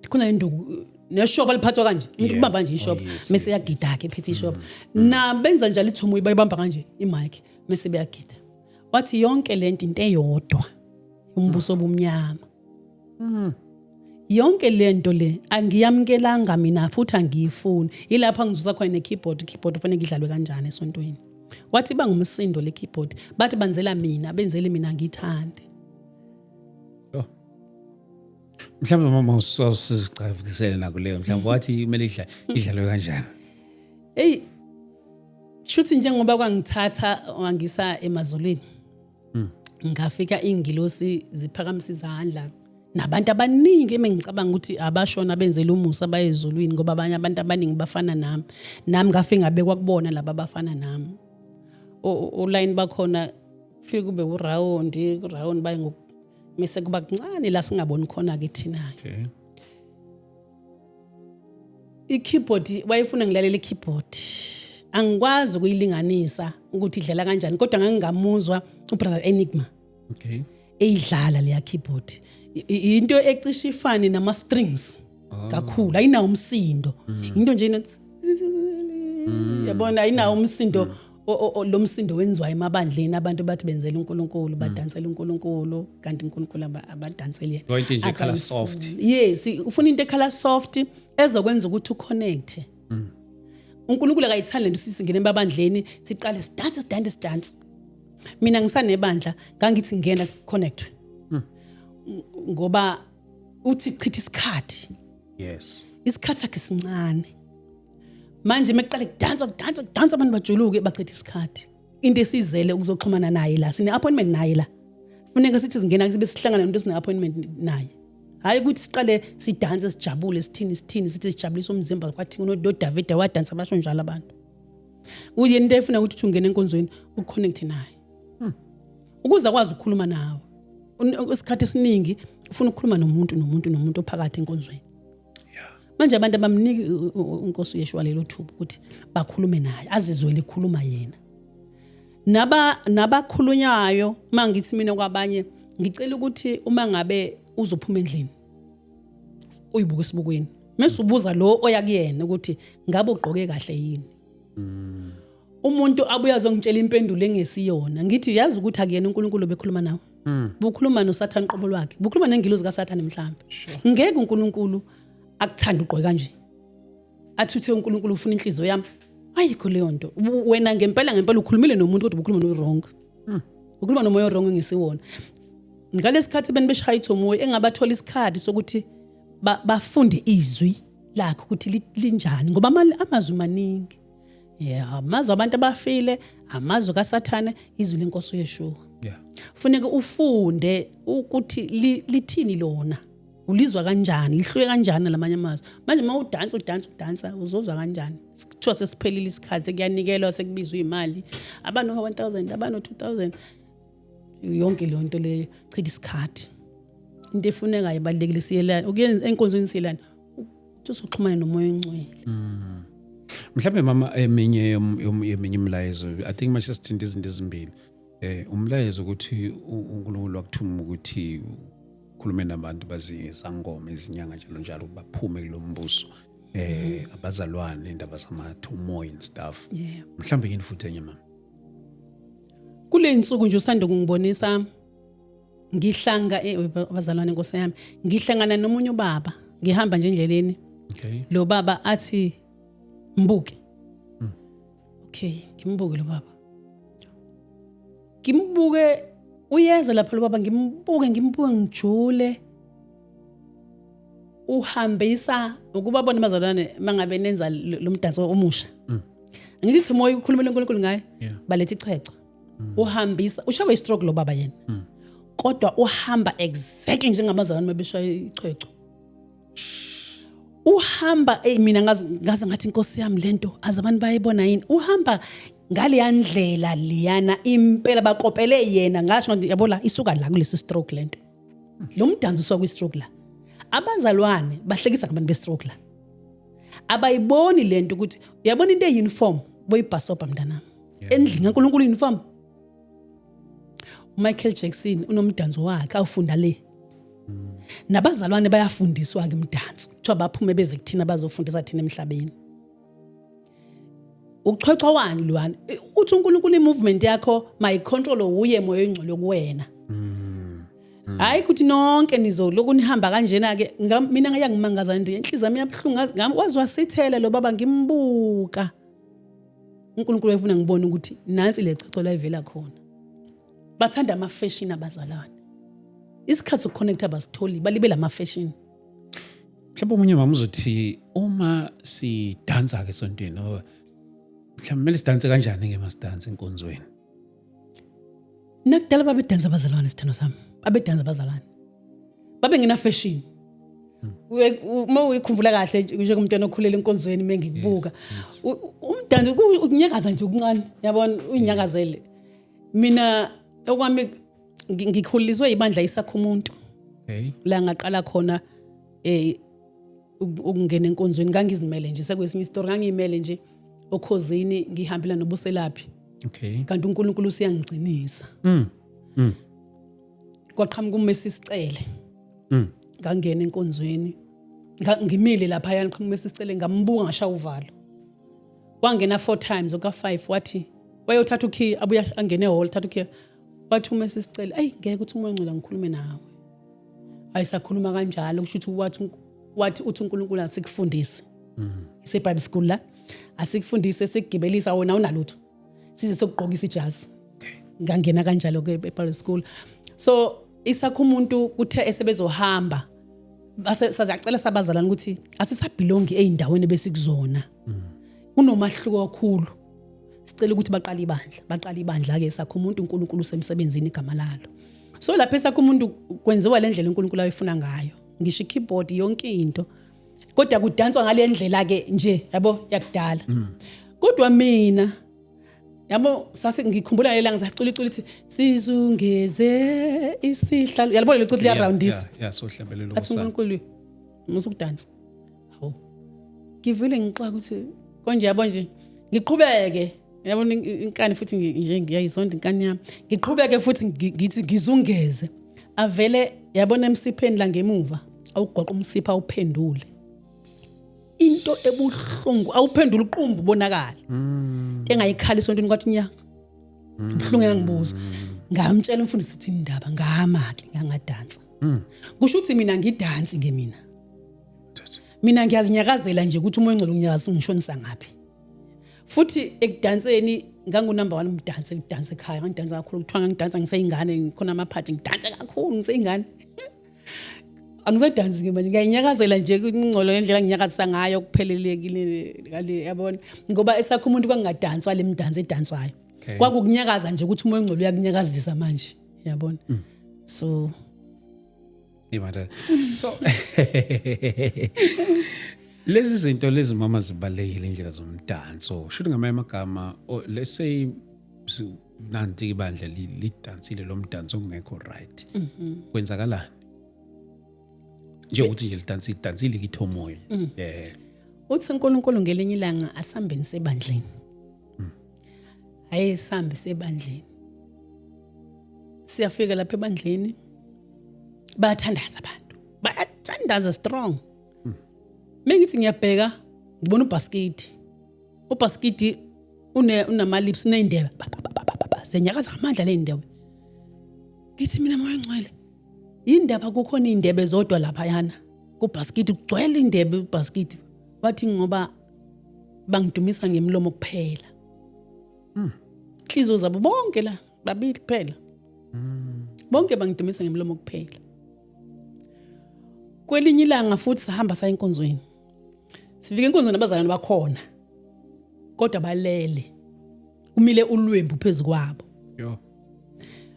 khona induku neshoba liphathwa kanje ngikubamba nje ishoba mase yagida ke ephethe ishoba na benza njalo ithomo bayibamba kanje imic mase beyagida wathi yonke lento into eyodwa umbuso obumnyama yonke lento le angiyamkelanga mina futhi angiyifuni ilapha ngizuza khona nekeyboard kufanele idlalwe kanjani esontweni wathi bangumsindo le keyboard bathi banzela mina benzele mina ngithande mhlawumbe mama usicabukisela nakuleyo mhlawumbe wathi kumele idlalwe kanjani hey shuthi njengoba kwangithatha wangisa emazulwini ngafika ingilosi ziphakamisa izandla nabantu abaningi engicabanga ukuthi abashona benzela umusa bayezulwini ngoba abanye abantu abaningi bafana nami ngafika ngabekwa kubona laba bafana nami online bakhona fika kube uround baye mase kuba kancane la singaboni khona ke thina okay ikeyboard wayefuna ngilalela ikeyboard angikwazi ukuyilinganisa ukuthi idlala kanjani kodwa ngangingamuzwa ubrother Enigma okay eyidlala le keyboard into ecishe ifane nama strings kakhulu ayinawo umsindo into nje yabona ayinawo umsindo lo msindo wenziwa emabandleni abantu bathi benzela uNkulunkulu badansela uNkulunkulu kanti uNkulunkulu abadansela yena into nje color soft yes ufuna into color soft ezokwenza ukuthi uconnect uNkulunkulu akayithandi lento sisingena emabandleni siqale dance mina ngisanebandla ngangithi ngena connect ngoba uthi chitha isikhathi yes isikhathi sakhe sincane manje meqale kudansa abantu bajuluke bachitha isikhathi into esizele ukuzoxhumana naye la sine appointment naye la kufuneka sithi singena sibe sihlangana nomuntu sine appointment naye hayi ukuthi siqale sidanse sijabule sithini sithi sijabulisa umzimba kwathi uNodo David wadansa basho njalo abantu uyini into efuna ukuthi ungene enkonzweni uconnect naye ukuze akwazi ukukhuluma nawe isikhathi esiningi ufuna ukukhuluma nomuntu ophakathi enkonzweni manje abantu abamniki inkosi uYeshua lelo thuba ukuthi bakhulume naye azizwele ikhuluma yena nabakhulunyayo mangithi mina kwabanye ngicela ukuthi uma ngabe uzophuma endlini uyibuke esibukweni mase ubuza lo oya kuyena ukuthi ngabe ugqoke kahle yini umuntu abuya azongitshela impendulo engesiyona ngithi uyazi ukuthi akuyena uNkulunkulu bekhuluma nawe bukhuluma noSathane qobo lwakhe bukhuluma nengilozi kaSathane mhlambe ngeke uNkulunkulu akuthanda ugqoke kanje athi uthe uNkulunkulu ufuna inhliziyo yami ayikho leyo nto wena ngempela ukhulumile nomuntu kodwa ukhuluma no wrong ukhuluma nomoya wrong ngisiwona ngalesikhathi beni beshaya ithomoya engabathola isikhathi sokuthi bafunde izwi lakho ukuthi linjani ngoba amazwi maningi amazwi abantu abafile amazwi kaSathane izwi lenkosi uYeshua kufuneka ufunde ukuthi lithini lona ulizwa kanjani lihluke kanjani lamanye amazwi manje udansa uzozwa kanjani kuthiwa sesiphelile isikhathi kuyanikelwa sekubizwa imali abano 1000 abano 2000 yonke le nto le chitha isikhathi into efuneka ibalekile siyelana ukuyenza enkonzweni siyelana uzoxhumana nomoya ongcwele mhlawumbe mama eminye imlayezo I think manje sithinta izinto ezimbili umlayezo ukuthi uNkulunkulu akuthuma ukuthi ukhulume nabantu bazizangoma izinyanga njalo baphume kulombuso abazalwane indaba zamathomoya and stuff mhlawumbe yini futhi enye mama kule insuku nje usanda kungibonisa ngihlanga abazalwane Nkosi yami ngihlangana nomunye ubaba ngihamba nje endleleni lo baba athi mbuke ngimbuke lo baba ngimbuke uyeza lapha lo baba ngimbuke ngijule uhambisa ukuba bona abazalwane mangabe nenza lo mdanso omusha ngithi moya ukhulumela uNkulunkulu ngaye baletha ichwecho uhambisa ushawe istroke lo baba yena kodwa uhamba exactly njengabazalwane mabeshaya ichwecho uhamba mina ngaze ngathi Nkosi yami lento azabantu bayibona yini uhamba ngale yandlela liyana impela baqopele yena ngasho ngithi yabola isuka la kulesi stroke lento lo mdanso uswa kwi stroke la abazalwane bahlekisa ngabantu be stroke la abayiboni lento ukuthi uyabona into euniform boyibhasopa mntanami endlini kaNkulunkulu uniform Michael Jackson unomdanso wakhe awufunda le nabazalwane bayafundiswa ke imdanso kuthiwa baphume beze kuthina bazofundisa thina emhlabeni uchwechwa wani lwana uthi uNkulunkulu imovement yakho mayicontrol uye moya ongcwele kuwena hayi ukuthi nonke nizoloku nihamba kanjena ke mina ngayangimangaza into inhliziyo yami yabhlungu wazwa sithele lo baba ngimbuka uNkulunkulu efuna ngibone ukuthi nansi le chicho la ivela khona bathanda ama fashion abazalwane isikhathi sokconnect abasitholi balibela ama fashion mhlawumbe umunye mama uzothi uma sidansa ke sontweni ngoba mhlawumbe kumele sidanse kanjani ke masidanse enkonzweni nakudala babedansa abazalwane sithando sami babedansa abazalwane babe ngena fashion uma uyikhumbula kahle nje kumntwana okhulela enkonzweni mengikubuka umdanso ukunyakaza nje okuncane yabona uyinyakazele mina okwami ngikhuliswe ibandla isakho umuntu la ngaqala khona ukungena enkonzweni ngangizimele nje sekwesinye istory ngangimele nje okhozini ngihambela nobuselaphi kanti uNkulunkulu usiyangigcinisa kwaqhamuka uMesi sicele ngangena enkonzweni ngimile lapha yana qhamuka uMesi sicele ngambuka ngashaya uvalo wangena 4 times oka 5 wathi wayothatha ukey abuya angene hall thatha ukey wathi uMesi sicele ngeke ukuthi umoya ngcwele ngikhulume nawe ayisakhuluma kanjalo kusho ukuthi wathi uthi uNkulunkulu asikufundise ise Bible school la asikufundise sekugibelisa wona unalutho size sokugqokisa ijazi ngangena kanjalo ke eBible school so isakho umuntu kuthe esebezohamba sazacela sabazalana ukuthi asisabelongi eindaweni besikuzona unomahluko kakhulu sicela ukuthi baqala ibandla ke sakho umuntu uNkulunkulu semsebenzini igama lalo so lapha esakho umuntu kwenziwa le ndlela uNkulunkulu ayifuna ngayo ngisho keyboard yonke into kodwa kudanswa ngale ndlela ke nje yabo yakudala kodwa mina yabo sase ngikhumbula le langa zacula icula ithi sizungeze isihlalo yalibona lecula liya roundisa sohlabelelo athi uNkulunkulu musukudansa hawo ngivile ngixoxa ukuthi konje yabo nje ngiqhubeke yabona inkani futhi nje ngiyayizonda inkani yami ngiqhubeke futhi ngithi ngizungeze avele yabona emsipheni la ngemuva awugoqa umsipha awuphendule into ebuhlungu awuphendula uqumbu bonakala engayikhala esontweni kwathi nya ubuhlungu yangibuza ngamtshela umfundisi uthi indaba ngama ke ngangadansa kusho ukuthi mina ngidansi ke mina ngiyazinyakazela nje ukuthi umoya ongcwele unyakaza ungishonisa ngapi futhi ekudanseni ngangunumber 1 umdansi ukudansa ekhaya ngidansa kakhulu kuthiwa ngidansa ngiseyingane ngikhona amaphathi ngidansa kakhulu ngiseyingane angisadansi ke manje ngiyayinyakazela nje ingcolo ngendlela nginyakazisa ngayo kuphelelekile kale yabona ngoba esakho umuntu kwangadanswa le mdansi edanswayo kwakukunyakaza nje ukuthi umoya ongcolo uyakunyakazisa manje yabona so so lezi zinto lezi mama zibalekile indlela zomdanso shuthi ngamanye amagama let's say nanti ibandla lidansile lo mdanso ongekho right kwenzakalani nje ukuthi nje lidansile kithomoyo uthi uNkulunkulu ngelinye ilanga asambeni sebandleni ayisambe sebandleni siyafika lapha ebandleni bayathandaza abantu bayathandaza strong mengithi ngiyabheka ngibona uBaskidi unama lips neindebe senyakaza amandla leindebe ngithi mina moya ngcwele indaba kukhona indebe zodwa lapha yana kuBaskidi kugcwele indebe uBaskidi wathi ngoba bangidumisa ngemlomo kuphela Hlizo zabo bonke la babili kuphela bonke bangidumisa ngemlomo kuphela kwelinye ilanga futhi sahamba saya enkonzweni sifike enkonzweni abazalwane bakhona kodwa balele kumile ulwembu phezulu kwabo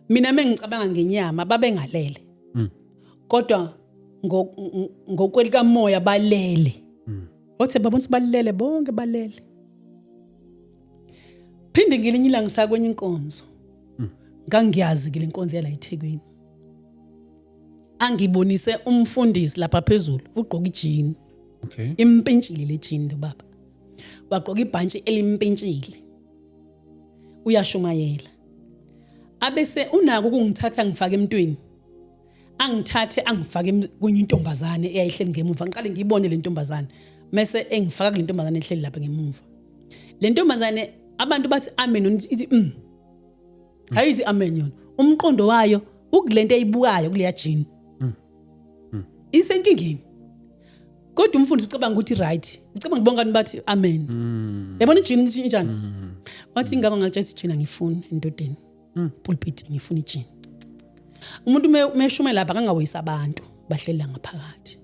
mina mengicabanga ngenyama babengalele kodwa ngokwelika moya balele othe babonisa balele bonke balele phinde ngelinye ilanga sakwenye inkonzo ngangiyazi ke lenkonzo yala eThekwini angibonise umfundisi lapha phezulu ugqoka ijini impintshile le jini baba wagqoka ibhantshi elimpintshile uyashumayela abese unako ukungithatha ngifake emntweni angithathe angifake kunye intombazane eyayihleli ngemuva ngiqale ngiyibone le ntombazane mase engifaka kule ntombazane ehleli lapha ngemuva le ntombazane abantu bathi amen ithi hayithi amen yona umqondo wayo ukulento eyibukayo kuleya jini isenkingini kodwa umfundisi ucabanga ukuthi right ucabanga bonke bathi amen yabona ijini lithi njani wathi ingaba ngakutshela ijini ngifuna endodeni pulpit ngifuna ijini umuntu meshume lapha kangawisa abantu bahlelela ngaphakathi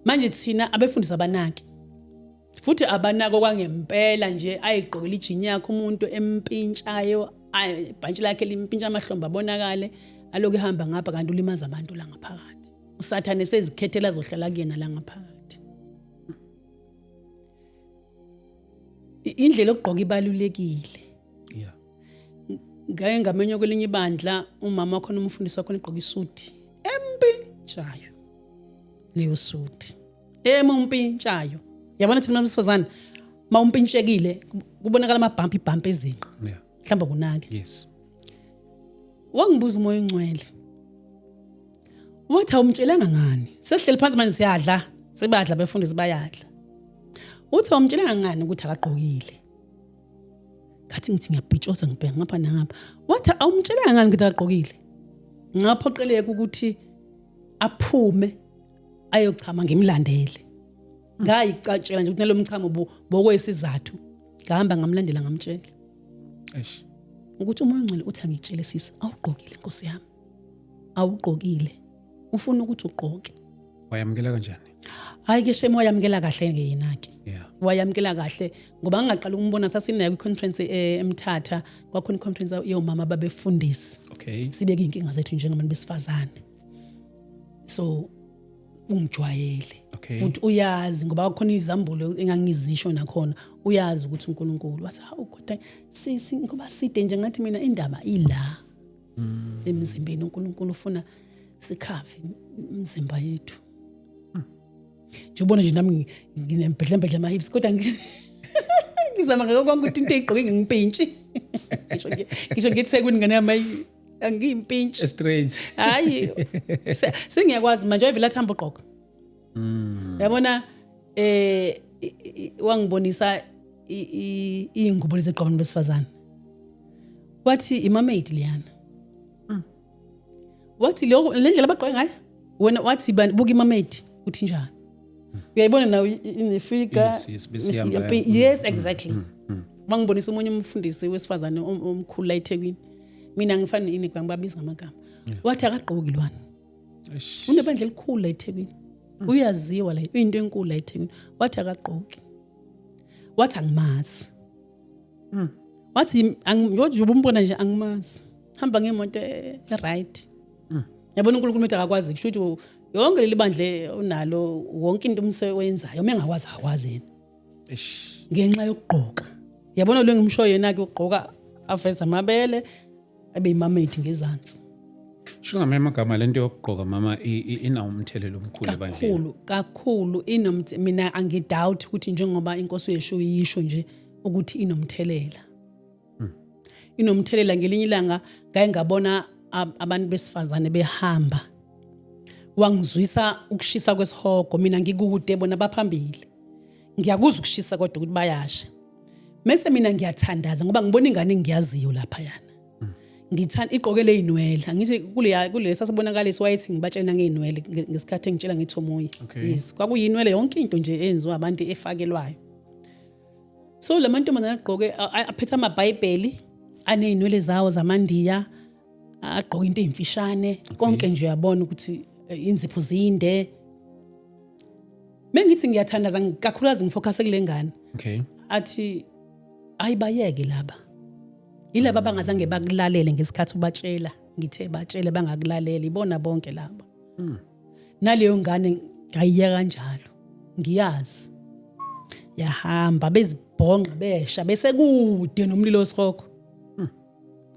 manje thina abefundisi abanaki futhi abanako kwangempela nje ayigqokela ijini yakhe umuntu empintshayo ibhantshi lakhe limpintsha amahlombe abonakale aloku ehamba ngapha kanti ulimaza abantu la ngaphakathi usathane sezikhethela zohlala kuyena la ngaphakathi indlela okugqoka ibalulekile ngaye ngamenyo kwelinye ibandla umama wakho nomfundisi wakho egqoka isuti empintshayo leyo suti emumpintshayo yabona thina abesifazane mawumpintshekile kubonakala amabhampi ezinqa mhlamba kunake yes wangibuza umoya ongcwele wathi awumtshelanga ngani sesihleli phansi manje siyadla sebadla befundisi bayadla uthi awumtshelanga ngani ukuthi akagqokile ngathi ngithi ngiyabhitshoza ngibheka ngapha nangapha wathi awumtshelanga ngani ukuthi akagqokile ngaphoqeleka ukuthi aphume ayochama ngimlandele ngayicatshela nje ukuthi nalo mchamo bokwesizathu ngahamba ngamlandela ngamtshela ukuthi umoya ongcwele uthi angitshele sisi awugqokile Nkosi yami awugqokile ufuna ukuthi ugqoke wayamkela kanjani hayi ke shemo wayamkela kahle ngeyena ke wayamkela kahle ngoba ngaqala ukumbona sasinayo kwi-conference eMthatha kwakhona i-conference yomama babefundisi sibeke inkinga zethu njengabantu besifazane so ungijwayele futhi uyazi ngoba kukhona izambulo engangizisho nakhona uyazi ukuthi uNkulunkulu wathi hawu kodwa sisi ngoba side nje ngathi mina indaba ila emzimbeni uNkulunkulu ufuna sikhave umzimba yethu nje ubona nje nami nginembedlembedle ama hips kodwa ngizama ngakho konke ukuthi into eyigqoke ngimpintshi ngisho ngiThekwini ngane yami angiyimpintshi straight hayi sengiyakwazi manje wayevela thamba uqoqa yabona wangibonisa ingubo lezigqomo besifazane wathi imamaid liyana wathi le ndlela abaqoqa ngayo wena wathi buka imamaid uthi njani uyayibona nawe inefika Yes, besihamba, yes exactly bangibonisa umunye umfundisi wesifazane omkhulu la eThekwini mina ngifana ini bangibabiza ngamagama wathi akagqoki lwana unebandla elikhulu la eThekwini uyaziwa la into enkulu la eThekwini wathi akagqoki wathi angimazi wathi ngiyothi ubumbona nje angimazi hamba ngemoto right yabona uNkulunkulu uthi akakwazi kusho ukuthi yonke leli bandle unalo wonke into umsebenzayo mengakwazi akwazi yena ngenxa yokugqoka yabona lo ngimsho yena ke ugqoka aveza amabele abe imamate ngezansi sho ngamanye amagama lento yokugqoka mama ina umthelelo omkhulu ebandleni kakhulu mina angidoubt ukuthi njengoba inkosi yesho yisho nje ukuthi inomthelela inomthelela ngelinye ilanga ngaye ngabona abantu besifazane behamba wangizwisa ukushisa kwesihogo mina ngikude bona baphambili ngiyakuzwa ukushisa kodwa ukuthi bayasha mase mina ngiyathandaza ngoba ngibona ingane ngiyaziyo lapha yana ngithanda iqokele inwele angithi kule sasibonakaliso wayethi ngibatshena ngeinwele ngesikhathi engitshela ngithi omoya yes kwakuyinwele yonke into nje enziwa abantu efakelwayo so lamantombazana aqoke aphethe amabhayibheli aneinwele zawo zamandiya aqoka into ezimfishane konke nje uyabona ukuthi inzipho zinde mengithi ngiyathandaza kakhulukazi ngifocus kule ngane athi ayibayeke laba yilaba bangazange bakulalele ngesikhathi ubatshela ngithe batshele bangakulalela ibona bonke laba naleyo ngane ngayiyeka kanjalo ngiyazi yahamba bezibhonqa besha bese kude nomlilo wesikhokho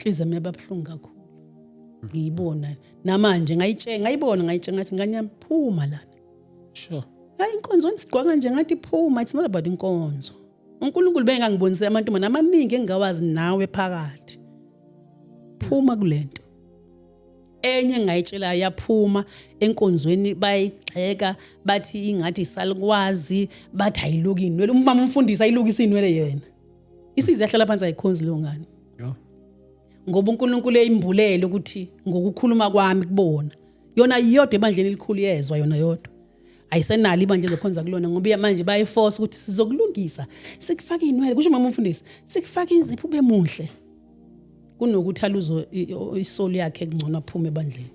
inhliziyo yami yababhlungu kakhulu ngiyibona namanje ngayibona ngayitshenga ngathi ngane yami phuma lana sure hayi inkonzo nisigqoka nje ngathi phuma it's not about inkonzo uNkulunkulu bengangibonisa amantombazana amaningi engawazi nawe phakathi phuma kulento enye ngayitshela yaphuma enkonzweni bayigxeka bathi ingathi isalikwazi bathi ayiluki inwele umama umfundisi ayilukisa inwele yena isize yahlala phansi ayikhonzi lo ngane ngoba uNkulunkulu eyimbulele ukuthi ngokukhuluma kwami kubona yona iyodwa ebandleni elikhulu yezwa yona yodwa ayisenali ibandla ezokhonza kulona ngoba manje bayiforce ukuthi sizokulungisa sikufaka inwele kusho mama umfundisi sikufaka inzipho ube muhle kunokuthi aluzo isoli yakhe kungcono aphume ebandleni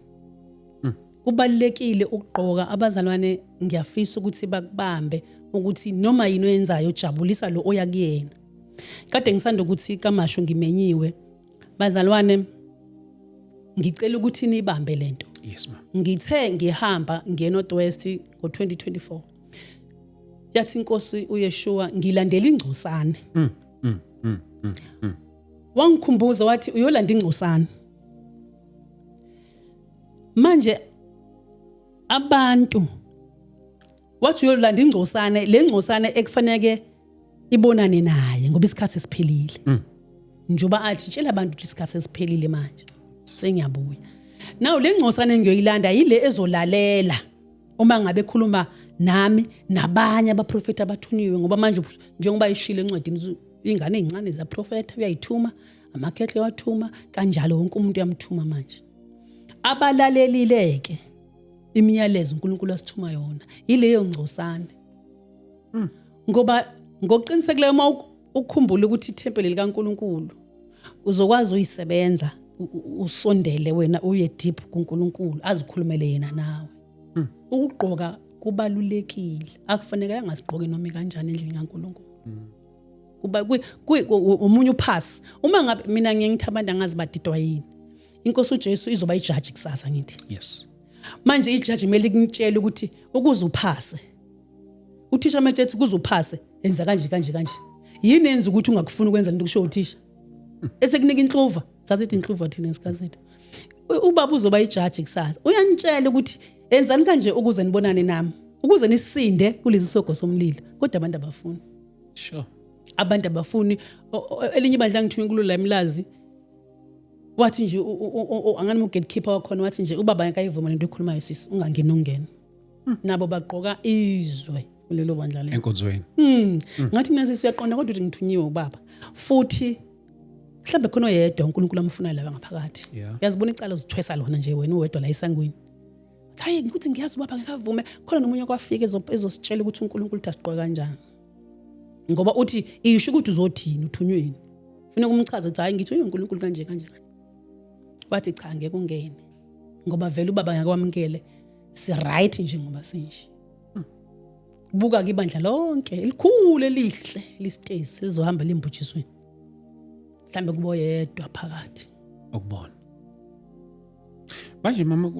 kubalekile ukugqoka abazalwane ngiyafisa ukuthi bakubambe ukuthi noma yini oyenzayo ujabulisa lo oya kuyena kade ngisanda ukuthi kamasho ngimenyiwe bazalwane ngicela ukuthi nibambe lento yes ma ngithe ngihamba ngeNorth West ngo2024 yathi inkosi uYeshua ngilandela ingcosana wangikhumbuza wathi uyolanda ingcosana manje abantu wathi uyolanda ingcosana le ngcosana ekufanele ibonane naye ngoba isikhathi sesiphelile njoba athi tshela abantu ukuthi isikhathi sesiphelile manje sengiyabuya naw le ngcosana engiyoyilanda yile ezolalela uma ngabe khuluma nami nabanye abaprofeti abathuniwe ngoba manje njengoba ishilo encwadini ingane ezincane zaprofeta uyayithuma amakhehle wathuma kanjalo wonke umuntu uyamthuma manje abalalelileke imiyalezo uNkulunkulu asithuma yona yileyo ngcosana ngoba ngokuqinisekileyo uma ukukhumbula ukuthi ithempeli likaNkulunkulu uzokwazi uyisebenza usondele wena uye deep kuNkulunkulu azikhulumele yena nawe ukugqoka kubalulekile akufanele angasigqoki noma kanjani endlini kaNkulunkulu kuba umunye uphasi uma ngabe mina ngiyengithabanda ngazi badidwa yini inkosi uJesu izoba ijudge kusasa ngithi yes manje ijudge imeli kunitshela ukuthi ukuze uphase uthisha majethi ukuze uphase enza kanje yini enza ukuthi ungakufuni ukwenza into kusho uthisha esekunika inhluva sazithi inhluva thina esikhazethi ubaba uzoba ijudge kusasa uyanitshela ukuthi enzani kanje ukuze nibonane nami ukuze nisinde kulezi sogo somlilo kodwa abantu abafuni sure abantu abafuni elinye ibandla ngithunywe kulo la emlazi wathi nje angani gatekeeper wakhona wathi nje ubaba yakayivuma lento ekhulumayo sisi ungangena ungena nabo baqoka izwe kulelo bandla lelo enkonzweni ngathi mina sisi uyaqonda kodwa ukuthi ngithunyiwe ubaba futhi mhlambe khona oyedwa uNkulunkulu amfuna la ngaphakathi yazibona icala uzithwesa lona nje wena uwedwa la esangweni hayi ukuthi ngiyazi ubaba ngekavume khona nomunye kwafika ezositshela ukuthi uNkulunkulu asiqoqa kanjani ngoba uthi isho ukuthi uzothini uthunyweni ufuna kumchaza ukuthi hayi ngithi uNkulunkulu kanje wathi cha ngeke ungene ngoba vele ubaba ngakwamkele si right nje ngoba sinje buka ke ibandla lonke elikhulu elihle listezi lizohamba limbujisweni mhlambe kubo yedwa phakathi ukubona manje mama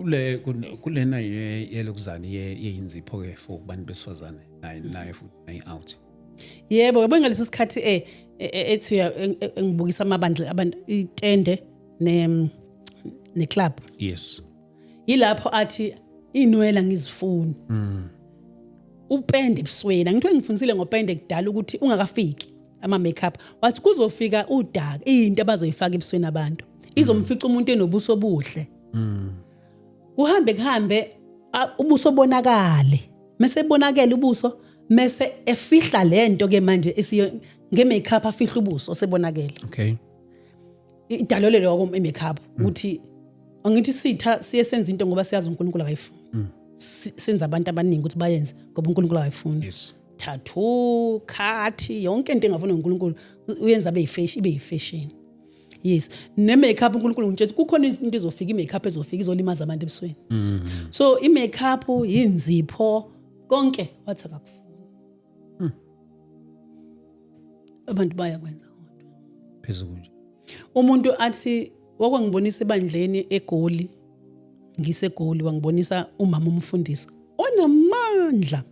kulena yelokuzani yeyinzipho ke for kubantu besifazane naye futhi nayi out yebo yabo ngalesi sikhathi ethi ngibukisa amabandla abantu itende ne club yes yilapho athi inwela ngizifuni upende ebusweni ngithiwe ngifundisile ngopende kudala ukuthi ungakafiki ama makeup wathi kuzofika udaka into abazoyifaka ebusweni abantu izomfica umuntu enobuso obuhle kuhambe ubuso bonakale mase bonakele ubuso mase efihla lento ke manje esiyo ngemakeup afihla ubuso sebonakele okay idalolelo kwam makeup ukuthi angithi sitha siyesenza into ngoba siyazi uNkulunkulu akayifuni senza abantu abaningi ukuthi bayenze ngoba uNkulunkulu akayifuni yes tattoo khathi yonke into engafuna uNkulunkulu uyenza ibe yifashion yes ne makeup uNkulunkulu ngitshela kukhona into izofika imakeup ezofika izolimaza abantu ebusweni so imakeup yinzipho konke wathi akakufuni abantu bayakwenza kodwa phezulu nje umuntu athi wakwangibonisa ebandleni eGoli ngiseGoli wangibonisa umama umfundisi onamandla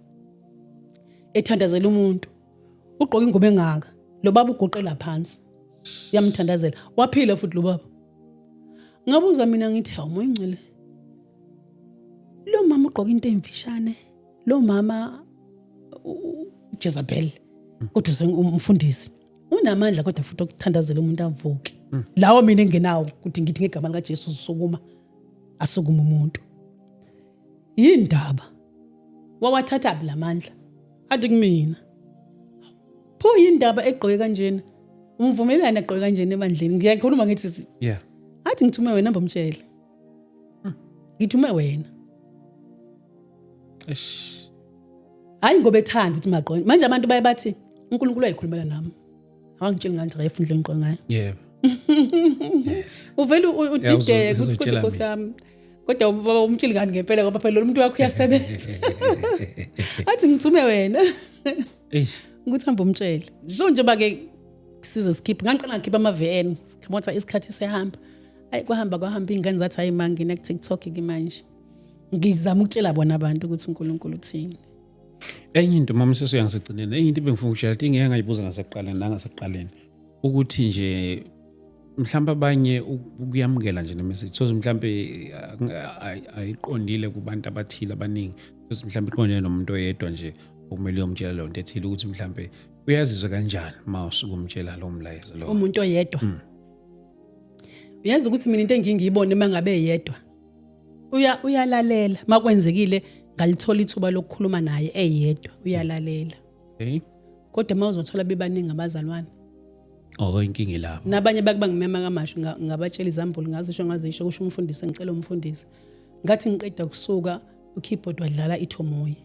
ethandazela umuntu ugqoka ingubo engaka lo baba ugoqela phansi yamthandazela waphila futhi lo baba ngabuza mina ngithi hawu ingcwele lo mama ugqoka into emfishane lo mama Jezebel kodwa umfundisi unamandla kodwa futhi ukuthandazela umuntu avuke lawo mina engenawo ukuthi ngithi ngegama lika Jesu sokuma asukuma umuntu yindaba wawathatha ablamandla athi kumina pho yindaba egqoke kanjena umvumelana egqoke kanjena emandleni ngiyakhuluma ngithi yeah athi ngithume wena mbomtshela ngithume wena hayi ngoba ethanda ukuthi maqonje manje abantu baye bathi uNkulunkulu uyayikhulumela nami awangitshela ngani ngithi ayifundle ngiqonga ngayo yebo yes uvela udideke ukuthi kodwa nkosami kodwa ubaba umtsheli ngani ngempela ngoba phela lo muntu wakho uyasebenza athi ngithume wena ukuthi hamba umtshele njengoba ke size skip ngiqala ngikhipha ama VN khabona isikhathi sehamba ayi kwahamba ingane zathi hayi manje ngina ku TikTok ke manje ngizama ukutshela bona abantu ukuthi uNkulunkulu uthini enye into mama sesiyangisigcinene enye into bengifuna ukushela ukuthi ngeke ngayibuza ngaseqaleni nangaseqaleni ukuthi nje mhlawumbe abanye ukuyamukela nje nemessage so mhlawumbe ayiqondile kubantu abathile abaningi so mhlawumbe iqondile nomuntu oyedwa nje okumele uyomtshela lo nto ethile ukuthi mhlawumbe uyazizwa kanjani mawusuka umtshela lo mlayezo lo umuntu oyedwa uyazi ukuthi mina into engiyibone mangabe yedwa uyalalela makwenzekile ngalithola ithuba lokukhuluma naye eyedwa uyalalela okay kodwa mawuzothola bebaningi abazalwane inkinga ilapho nabanye bakubangimema kamasho ngabatshela izambulo ngazisho kusho umfundisi ngicela umfundisi ngathi ngiqeda kusuka ukeyboard wadlala ithomoyi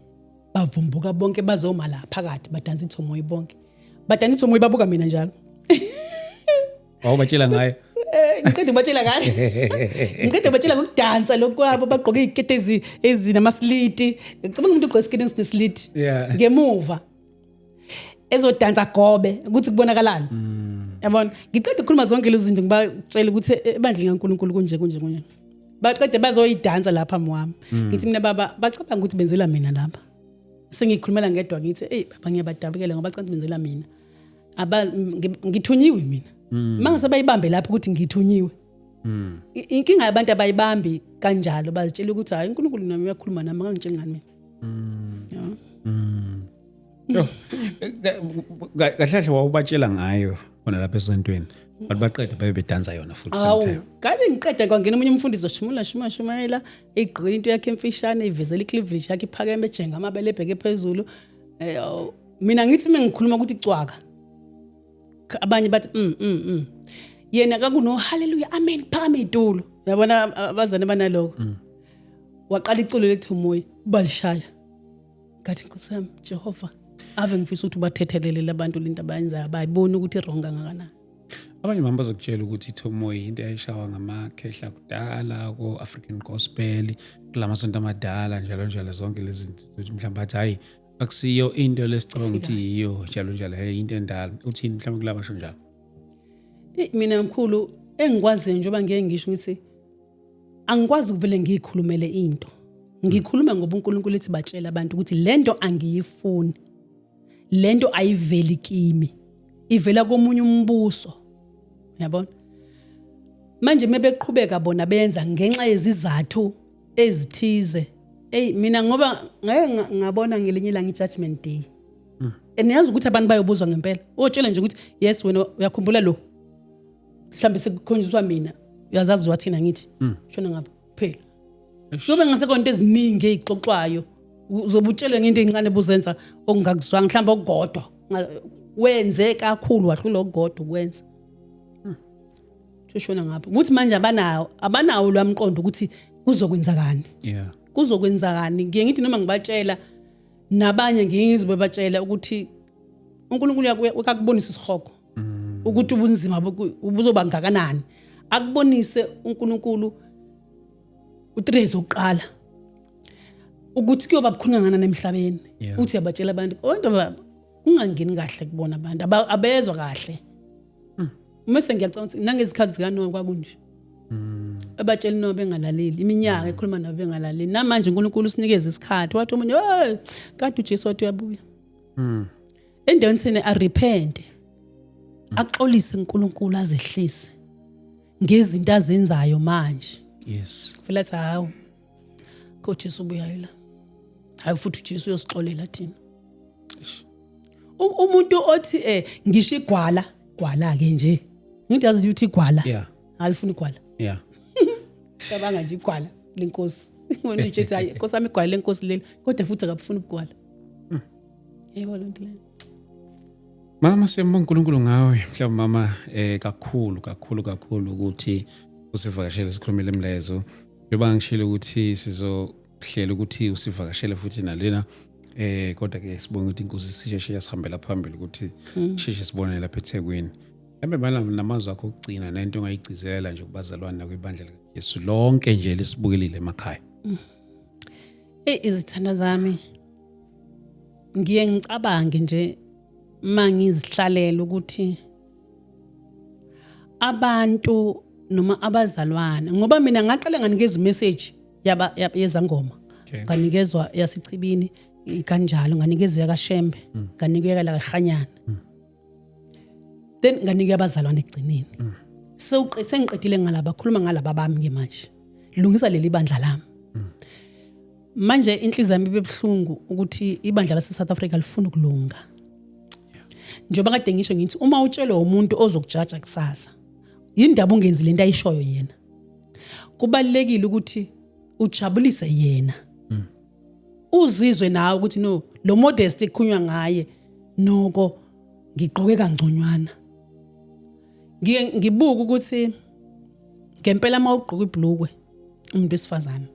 bavumbuka bonke bazoma la phakathi badansa ithomoyi bonke badansa ithomoyi babuka mina njalo awubatshela ngayo ngicela batshela ngayo ngicela batshela ngokudansa lokwabo bagqoke izikete ezinamasliti ngicabanga umuntu ugqoke isikete esinesliti ngemuva ezodansa gobe ukuthi kubonakalani yabona ngiqeda ukukhuluma zonke lezi zinto ngibatshela ukuthi ebandleni kaNkulunkulu kunje baqede bazoyidansa lapha mwami ngithi mina baba bacabanga ukuthi benzela mina lapha sengikhulumela ngedwa ngithi baba ngiyabadabukela ngoba bacabanga benzela mina ngithunyiwe mina mangase bayibambe lapho ukuthi ngithunyiwe inkinga yabantu abayibambi kanjalo bazitshela ukuthi hayi uNkulunkulu nami uyakhuluma nami angangitsheli ngani mina kahle wawubatshela ngayo khona lapha esontweni bathi baqeda babe bedansa yona futhi sometime kanti ngiqeda kwangena umunye umfundisi shumela egqoke into yakhe emfishane ivezela icleavage yakhe iphakeme ejenga amabele ebheke phezulu mina ngithi mengikhuluma ukuthi icwaka abanye bathi yena kakuno haleluya amen phakame itulo yabona abazane banaloko waqala iculo lethi umoya balishaya ngathi Nkosi yami Jehova ave ngifisa ukuthi ubathethelele abantu lento abayenzayo bayibona ukuthi wrong kangakanani. Abanye mama bazokutshela ukuthi ithomoya into eyayishawa ngamakhehla kudala ko African gospel kulamasonto amadala njalo zonke lezi zinto mhlawumbe bathi hayi akusiyo into lesicabanga ukuthi yiyo njalo hey into endala uthini mhlawumbe kulabasho njalo. Mina mkhulu engikwazi njengoba ngeke ngisho ngithi angikwazi ukuvele ngiyikhulumele into. Ngikhuluma ngoba uNkulunkulu ethi batshela abantu ukuthi lento angiyifuni. Lento ayiveli kimi. Ivela komunye umbuso. Yabona? Manje mebeqhubeka bona benza ngenxa yezizathu ezithize. Mina ngoba ngeke ngabona ngelinye la ngi-judgment day. Eniyazi ukuthi abantu bayobuzwa ngempela. Utshela nje ukuthi yes wena uyakhumbula lo. Mhlambe sekukhonjiswa mina. Uyazazi wathina ngithi. Shona ngapha phela. Kube ngasekho into eziningi ezixoxwayo. Uzobutshela ngento ezincane buzenza okungakuzwanga mhlawumbe okugodwa. Wenze kakhulu wahlula okugodwa ukwenza. Shona ngapha. Ukuthi manje abanawo lwamqondo ukuthi kuzokwenzakani. Yeah. Kuzokwenzakani. Ngiye ngithi noma ngibatshela nabanye ngiyizibe batshela ukuthi uNkulunkulu uyakubonisa isihogo. Ukuthi ubunzima buzoba ngakanani. Akubonise uNkulunkulu uTrezi oqala ukuthi kuyoba bukhunangana nemhlabeni. Uthi yabatshela abantu kodwa ungangeni kahle kubona abantu abezwe kahle. Mase ngiyacabanga ukuthi nangezikhathi zikaNoah kwakunje. Abatshela Noah bengalaleli iminyaka ekhuluma nabo bengalaleli. Namanje uNkulunkulu usinikeza isikhathi wathi umunye hey kade uJesu wathi uyabuya. Endaweni sene arepent. Axolise uNkulunkulu azehlise ngezinto azenzayo manje. Yes. Phela hawo. Ko Jesu ubuyayo la. Hayi futhi uJesu uyosixolela thina. Umuntu othi ngisho igwala ke nje. Ngithi yazi ukuthi igwala. Yeah. Alifuna igwala. Yeah. Cabanga nje igwala lenkosi. Wena ujethi hayi Nkosi yami igwala lenkosi leli kodwa futhi akafuna ukugwala. Yebo lonto le. Mama siyambonga uNkulunkulu ngawe mhlawumbe mama kakhulu ukuthi usivakashele sikhulumele emlayezo. Njoba ngishilo ukuthi sizohlela ukuthi usivakashele futhi nalena kodwa ke sibonga ukuthi inkosi sisheshe yasihambela phambili ukuthi sheshe sibone lapha eThekwini. Mhlambe bala namazwi akho okugcina nento ongayigcizelela nje kubazalwane kwibandla likaJesu lonke nje lesibukelile emakhaya. Izithanda zami ngiye ngicabange nje mangizihlalela ukuthi abantu noma abazalwane ngoba mina ngaqala nganikeza message yezangoma nganikezwa yasichibini kanjalo nganikezwa yakaShembe nganikeka la eGhanyana then nganike abazalwane egcineni sengiqedile ngalaba khuluma ngalaba bami ke manje lungisa leli bandla lami manje inhliziyo yami ibebhlungu ukuthi ibandla lase South Africa lifuna ukulunga njengoba kade ngisho ngithi uma utshelwe umuntu ozokujaja kusasa indaba ungenzi lento ayishoyo yena kubalekile ukuthi ujabulise yena uzizwe nawe ukuthi no lo modesty ekhunywa ngaye noko ngigqoke kangconywana ngibuka ukuthi ngempela mawugqoka ibhlukwe umuntu wesifazana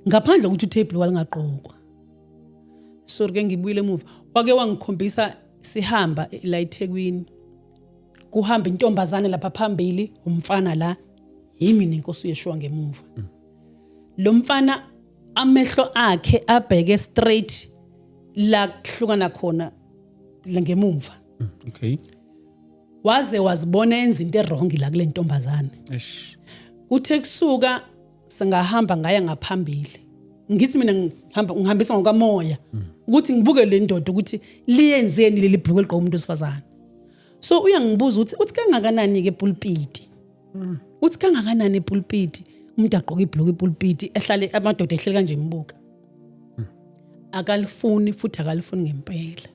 ngaphandle ukuthi uthebhli walingaqokwa sorry ke ngibuyile emuva wake wangikhombisa sihamba la eThekwini kuhamba intombazane lapha phambili umfana la yimi nenkosi yeshua ngemuva lo mfana amehlo akhe abheke straight la kuhlukana khona ngemuva Okay. waze wazibona enza into errong la kule ntombazane kuthe kusuka singahamba ngaya ngaphambili ngithi mina ngihambisa ngokamoya ukuthi ngibuke le ndoda ukuthi liyenzeni leli bhlukwe ligqoka umuntu wesifazane so uyangibuza ukuthi uthi kangakanani ke pulpit uthi kangakanani epulpit umuntu agqoka ibhlukwe epulpit ehlale amadoda ehleli kanje imbuka akalifuni futhi akalifuni ngempela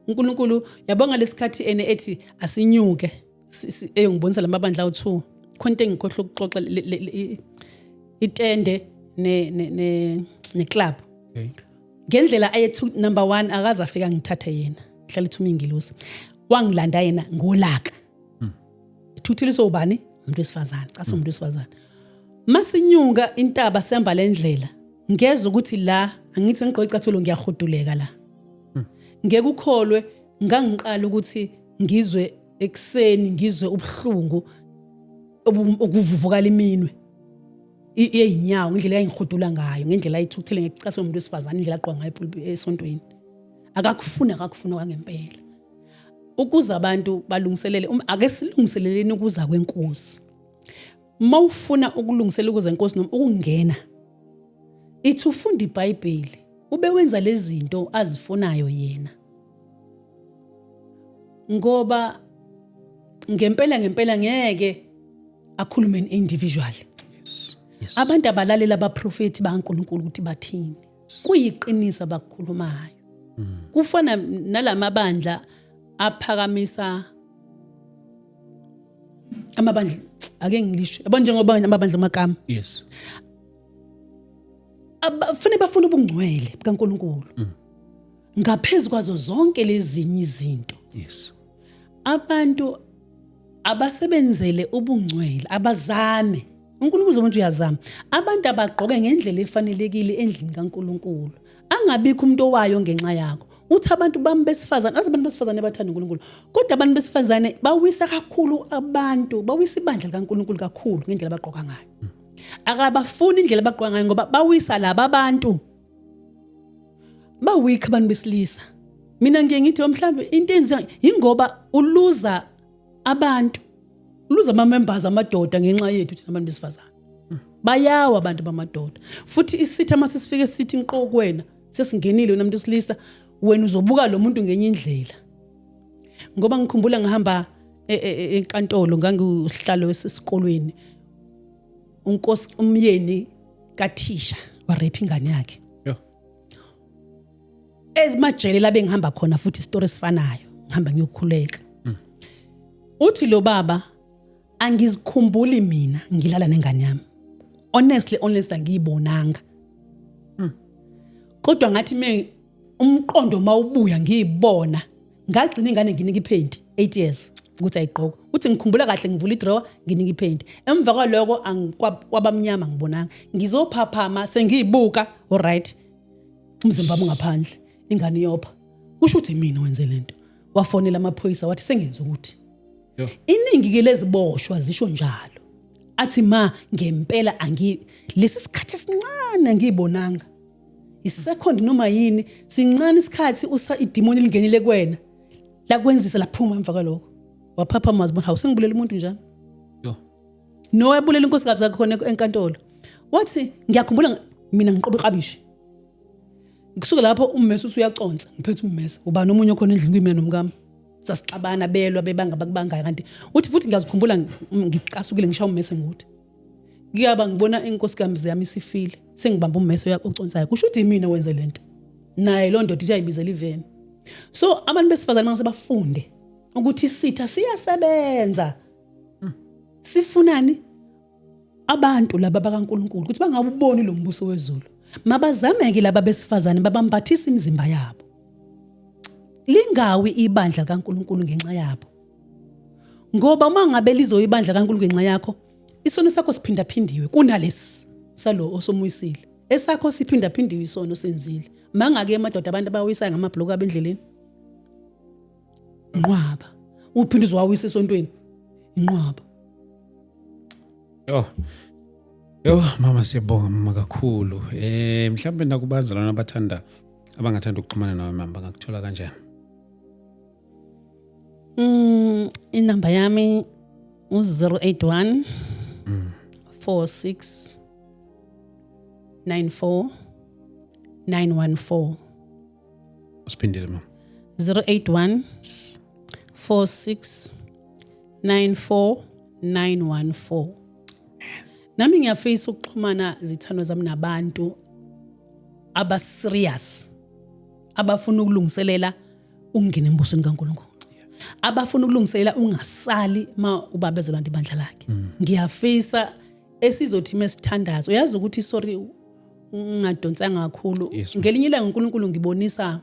uNkulunkulu yabonga lesikhathi ene ethi asinyuke eyongibonisa lamabandla awu2 khonto engikhohle ukuxoxa itende ne club ngendlela ayethu number 1 akaza afika ngithathe yena hlala ithuma ingilosi wangilanda yena ngolaka ithuthile sobani umuntu wesifazane umuntu wesifazane masinyuka intaba sihamba lendlela ngeza ukuthi la angithi ngiqoqa icathulo ngiyahuduleka la ngeke ukholwe ngangiqala ukuthi ngizwe ekseni ngizwe ubhlungu okuvuvuka liminwe eyinyawo indlela engihudula ngayo ngendlela ayithukuthele ngecaswe umuntu wesifazane indlela aqwa ngayo esontweni akakufuna kwangempela ukuze abantu balungiselele ake silungiseleleni ukuza kwenkosi mawufuna ukulungiselela ukuza kwenkosi noma ukungena ithi ufunda iBhayibheli ube wenza lezi zinto azifunayo yena ngoba ngempela ngeke akhulume individual Yes. abantu abalalela abaprofeti baNkulunkulu ukuthi bathini kuyiqinisa abakhulumayo kufana nalamabandla aphakamisa amabandla ake ngilisho yabo njengoba amabandla amakama Yes. abafanele bafuna ubungcwele bukaNkulunkulu ngaphezulu kwazo zonke lezi izinto Yes. abantu abasebenzele ubungcwele abazame uNkulunkulu uzomuntu uyazama abantu abagqoke ngendlela efanelekile endlini kaNkulunkulu angabikho umuntu owayo ngenxa yakho uthi abantu bami besifazane abantu besifazane bathanda uNkulunkulu kodwa abantu besifazane bawisa kakhulu abantu bawisa ibandla kaNkulunkulu kakhulu ngendlela abagqoka ngayo akabafuni indlela abagqoka ngayo ngoba bawisa laba abantu weak abantu besilisa mina ngiye ngithi mhlawumbe into enza ingoba uluza abantu uluza ama members amadoda ngenxa yethu thina abantu besifazane bayawa abantu bamadoda futhi isithi masisifike sithi inqokwena sesingenile wena umuntu wesilisa wena uzobuka lo muntu ngenye indlela ngoba ngikhumbula ngihamba enkantolo ngangihlalo esikolweni unkosi umyeni kathisha warape ingane yakhe ezimajele la bengihamba khona futhi story sifanayo ngihamba ngiyokhuleka uthi lo baba angizikhumbuli mina ngilala nengane yami honestly angiyibonanga kodwa ngathi umqondo mawubuya ngiyibona ngagcina ingane nginika ipaint 8 years ukuthi ayigqoka uthi ngikhumbula kahle ngivula idrawer nginika ipaint emva kwaloko kwabamnyama ngibonanga ngizophaphama sengiyibuka alright umzimba wami ngaphandle ingane yopha kusho ukuthi mina wenze lento wafonela amaphoyisa wathi sengenza ukuthi iningi ke leziboshwa zisho njalo athi ma ngempela lesi sikhathi sincane ngiyibonanga isecond noma yini sincane isikhathi idemoni lingenile kuwena la kwenzisa laphuma emva kwaloko waphapha mazibona hawu sengibulela umuntu njani no wabulela inkosikazi yakhe khona enkantolo wathi ngiyakhumbula mina ngiqoba iqabishi kusuka lapho ummese usuyaconsa ngiphethe ummese ubani omunye khona endlini kimi nomkami sasixabana belwa bebanga kanti uthi futhi ngiyazikhumbula ngicasukile ngishawa ummese nguthi ngiyaba ngibona inkosikazi yami isifile sengibamba ummese uyaconsayo kusho ukuthi mina wenze lento naye lo ndoda ijayibizela iveni so abantu besifazane manje bafunde ukuthi isitha siyasebenza sifunani abantu laba bakaNkulunkulu ukuthi bangabuboni lo mbuso wezulu mabazameke laba besifazane babambathisa imizimba yabo lingawi ibandla kaNkulunkulu ngenxa yabo ngoba uma ngabe lizoyibandla kaNkulunkulu ngenxa yakho isono sakho siphindaphindiwe kunalesi salo osomuyisile esakho siphindaphindiwe isono senzile mangake emadoda abantu abawisa ngamabhloko abendleleni nqwaba uphinde uzowawisa esontweni inqwaba mama siyabonga mama kakhulu mhlawumbe nakubaza lona abangathanda ukuxhumana nawe mama bangakuthola kanjani inamba yami u081 46 94 914 usiphindile mama 081 46 94 914 nami ngiyafisa ukuxhumana zithando zami nabantu abaserious abafuna ukulungiselela ukungena embusweni kaNkulunkulu abafuna ukulungiselela ungasali ma ubabezelwa ibandla lakhe ngiyafisa esizothi mesithandazo uyazi ukuthi sorry ungadonsanga kakhulu ngelinye ilanga uNkulunkulu ngibonisa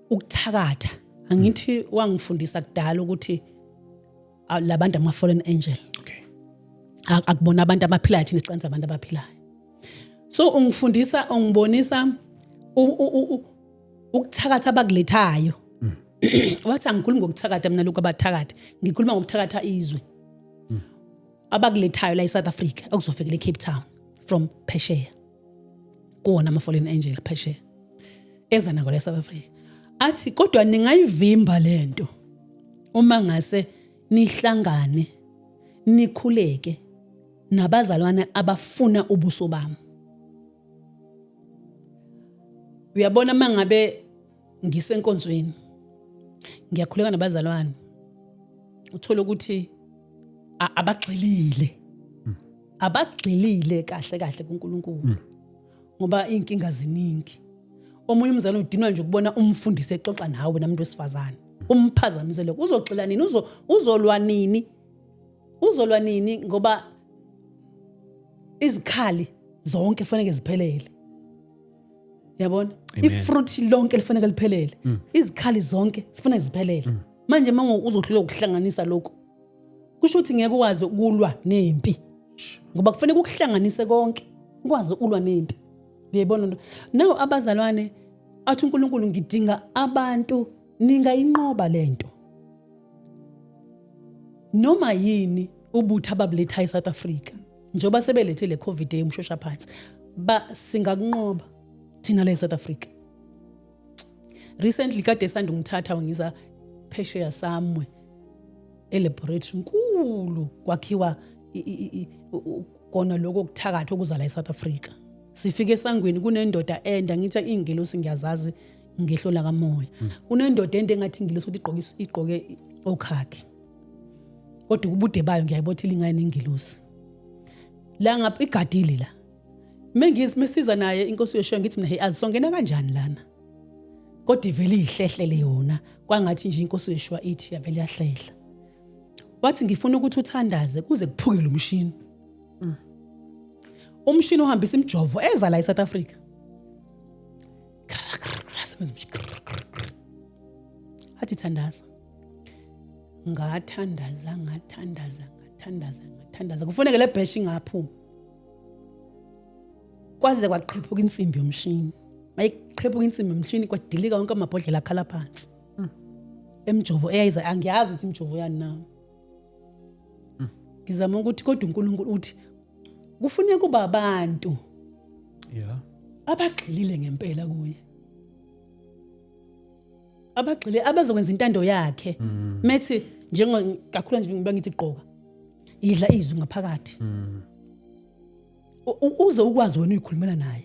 ukuthakatha angithi wangifundisa kudala ukuthi labantu ama fallen angel akubona abantu abaphilayo thina sicanza abantu abaphilayo. So ungibonisa ukuthakatha abakulethayo. Wathi angikhulumi ngokuthakatha mina lokho abathakatha, ngikhuluma ngokuthakatha izwe. Abakulethayo la eSouth Africa okuzofikela eCape Town from Phesheya. Kuwona ama-fallen angel Phesheya. Eza nako la eSouth Africa. Athi kodwa ningayivimba lento uma ngase nihlangane nikhuleke nabazalwane abafuna ubuso bami. Uyabona mangabe ngisenkonzweni ngiyakhuleka nabazalwane uthola ukuthi abagxilile kahle kuNkulunkulu ngoba inkinga ziningi. Omunye umzali udinwa nje ukubona umfundisi exoxa nawe namuntu wesifazane umphazamisele uzoxila nini uzolwa nini ngoba izikhali zonke kufanele ziphelele. Yabona ifruit lonke lifanele liphelele izikhali zonke sifanele ziphelele. Manje manje uzohlula ukuhlanganisa lokho kusho ukuthi ngeke ukwazi ukulwa nempi ngoba kufanele ukuhlanganise konke ukwazi ukulwa nempi. Uyayibona nawo abazalwane athi uNkulunkulu ngidinga abantu ningayinqoba lento noma yini ubutha ababuletha eSouth Africa njoba sebelethe le COVID emshosha phansi singakunqoba thina la eSouth Africa. Recently kade sanda ngithatha ngiza Phesheya samwe elaboratory nkulu kwakhiwa kona lokho kuthakatha okuza la eSouth Africa. Sifike esangweni kunendoda enda ngithi ingelosi ngiyazazi ngehlola kamoya. Kunendoda ende ngathi ingelosi ukuthi igqoke okhakhi. Kodwa ubude bayo ngiyayibothi lingane ingelosi. La ngapha igadile la. Mesiza naye inkosi yosho ngithi mina hey azisongena kanjani lana. Kodwa ivele ihlehlele yona kwangathi nje inkosi yeshwa ithi yavele yahlehla. Wathi ngifuna ukuthi uthandaze kuze kuphuke lo mshini. Umshini uhambisa imjovo eza la eSouth Africa. Athi thandaza. Ngathandaza. Kufuneka le bheshi ingaphumi. Kwaze kwaqhephuka insimbi yomshini. Mayiqhephuka insimbi yomshini kwadilika wonke amabhodlela akhala phansi. Emjovo eyayiza angiyazi ukuthi imjovo yani na. Ngizama ukuthi kodwa uNkulunkulu uthi kufuneka kuba abantu abagxilile ngempela kuye. Abagxile abazokwenza intando yakhe. Methi kakhulu nje ngiba ngithi gqoka. Idla izwi ngaphakathi. Uze ukwazi wena uyikhulumela naye.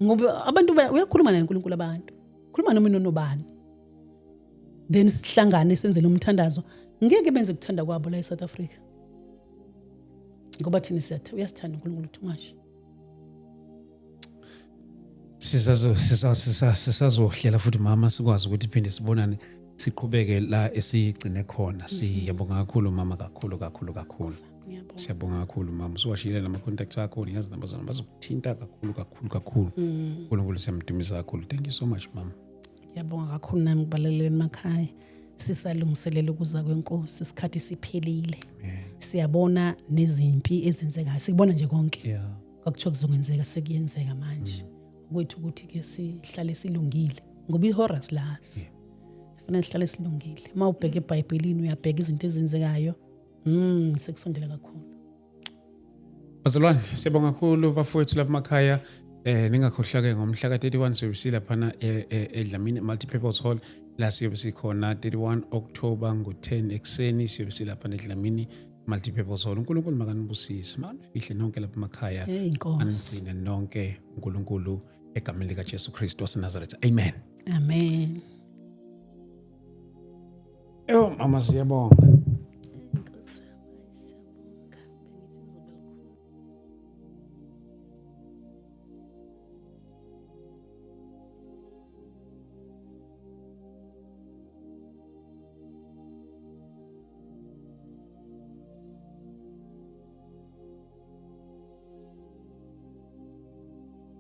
Ngoba abantu uyakhuluma naye uNkulunkulu abantu. Khuluma noma nonobani. Then sihlangane senze lo mthandazo. Ngeke benze ukuthanda kwabo la eSouth Africa. Ngoba thina siyathi uyasithanda uNkulunkulu too much. Sisazohlela futhi mama sikwazi ukuthi phinde sibonane siqhubeke la esigcine khona. Siyabonga kakhulu mama kakhulu. Siyabonga kakhulu mama. Usuwashiyela nama contact akho ngiyazi namba zona bazokuthinta kakhulu. uNkulunkulu siyamdumisa kakhulu. Thank you so much mama. Ngiyabonga kakhulu nami kubaleleni emakhaya. Sisalungiselela ukuza kwenkosi isikhathi siphelile. Siyabona nezimpi ezenzekayo. Sikubona nje konke. Kwakuthiwa kuzongenzeka sekuyenzeka manje. Kwethu ukuthi ke sihlale silungile ngoba iHorus lazi. Sifanele sihlale silungile. Mawubheka eBhayibhelini uyabheka izinto ezenzekayo. Sekusondela kakhulu. Bazalwane siyabonga kakhulu bafowethu lapha emakhaya. Ningakhohlwa ke ngomhla ka31 siyobisila phana eDlamini Multipurpose Hall la siyobe sikhona 31 October ngo10 ekseni siyobisila phana eDlamini Multipurpose Hall. uNkulunkulu makanibusise manifihle nonke lapha emakhaya. Anigcine nonke uNkulunkulu egameni lika Jesu Kristu waseNazaretha. Amen. Amen. Mama siyabonga.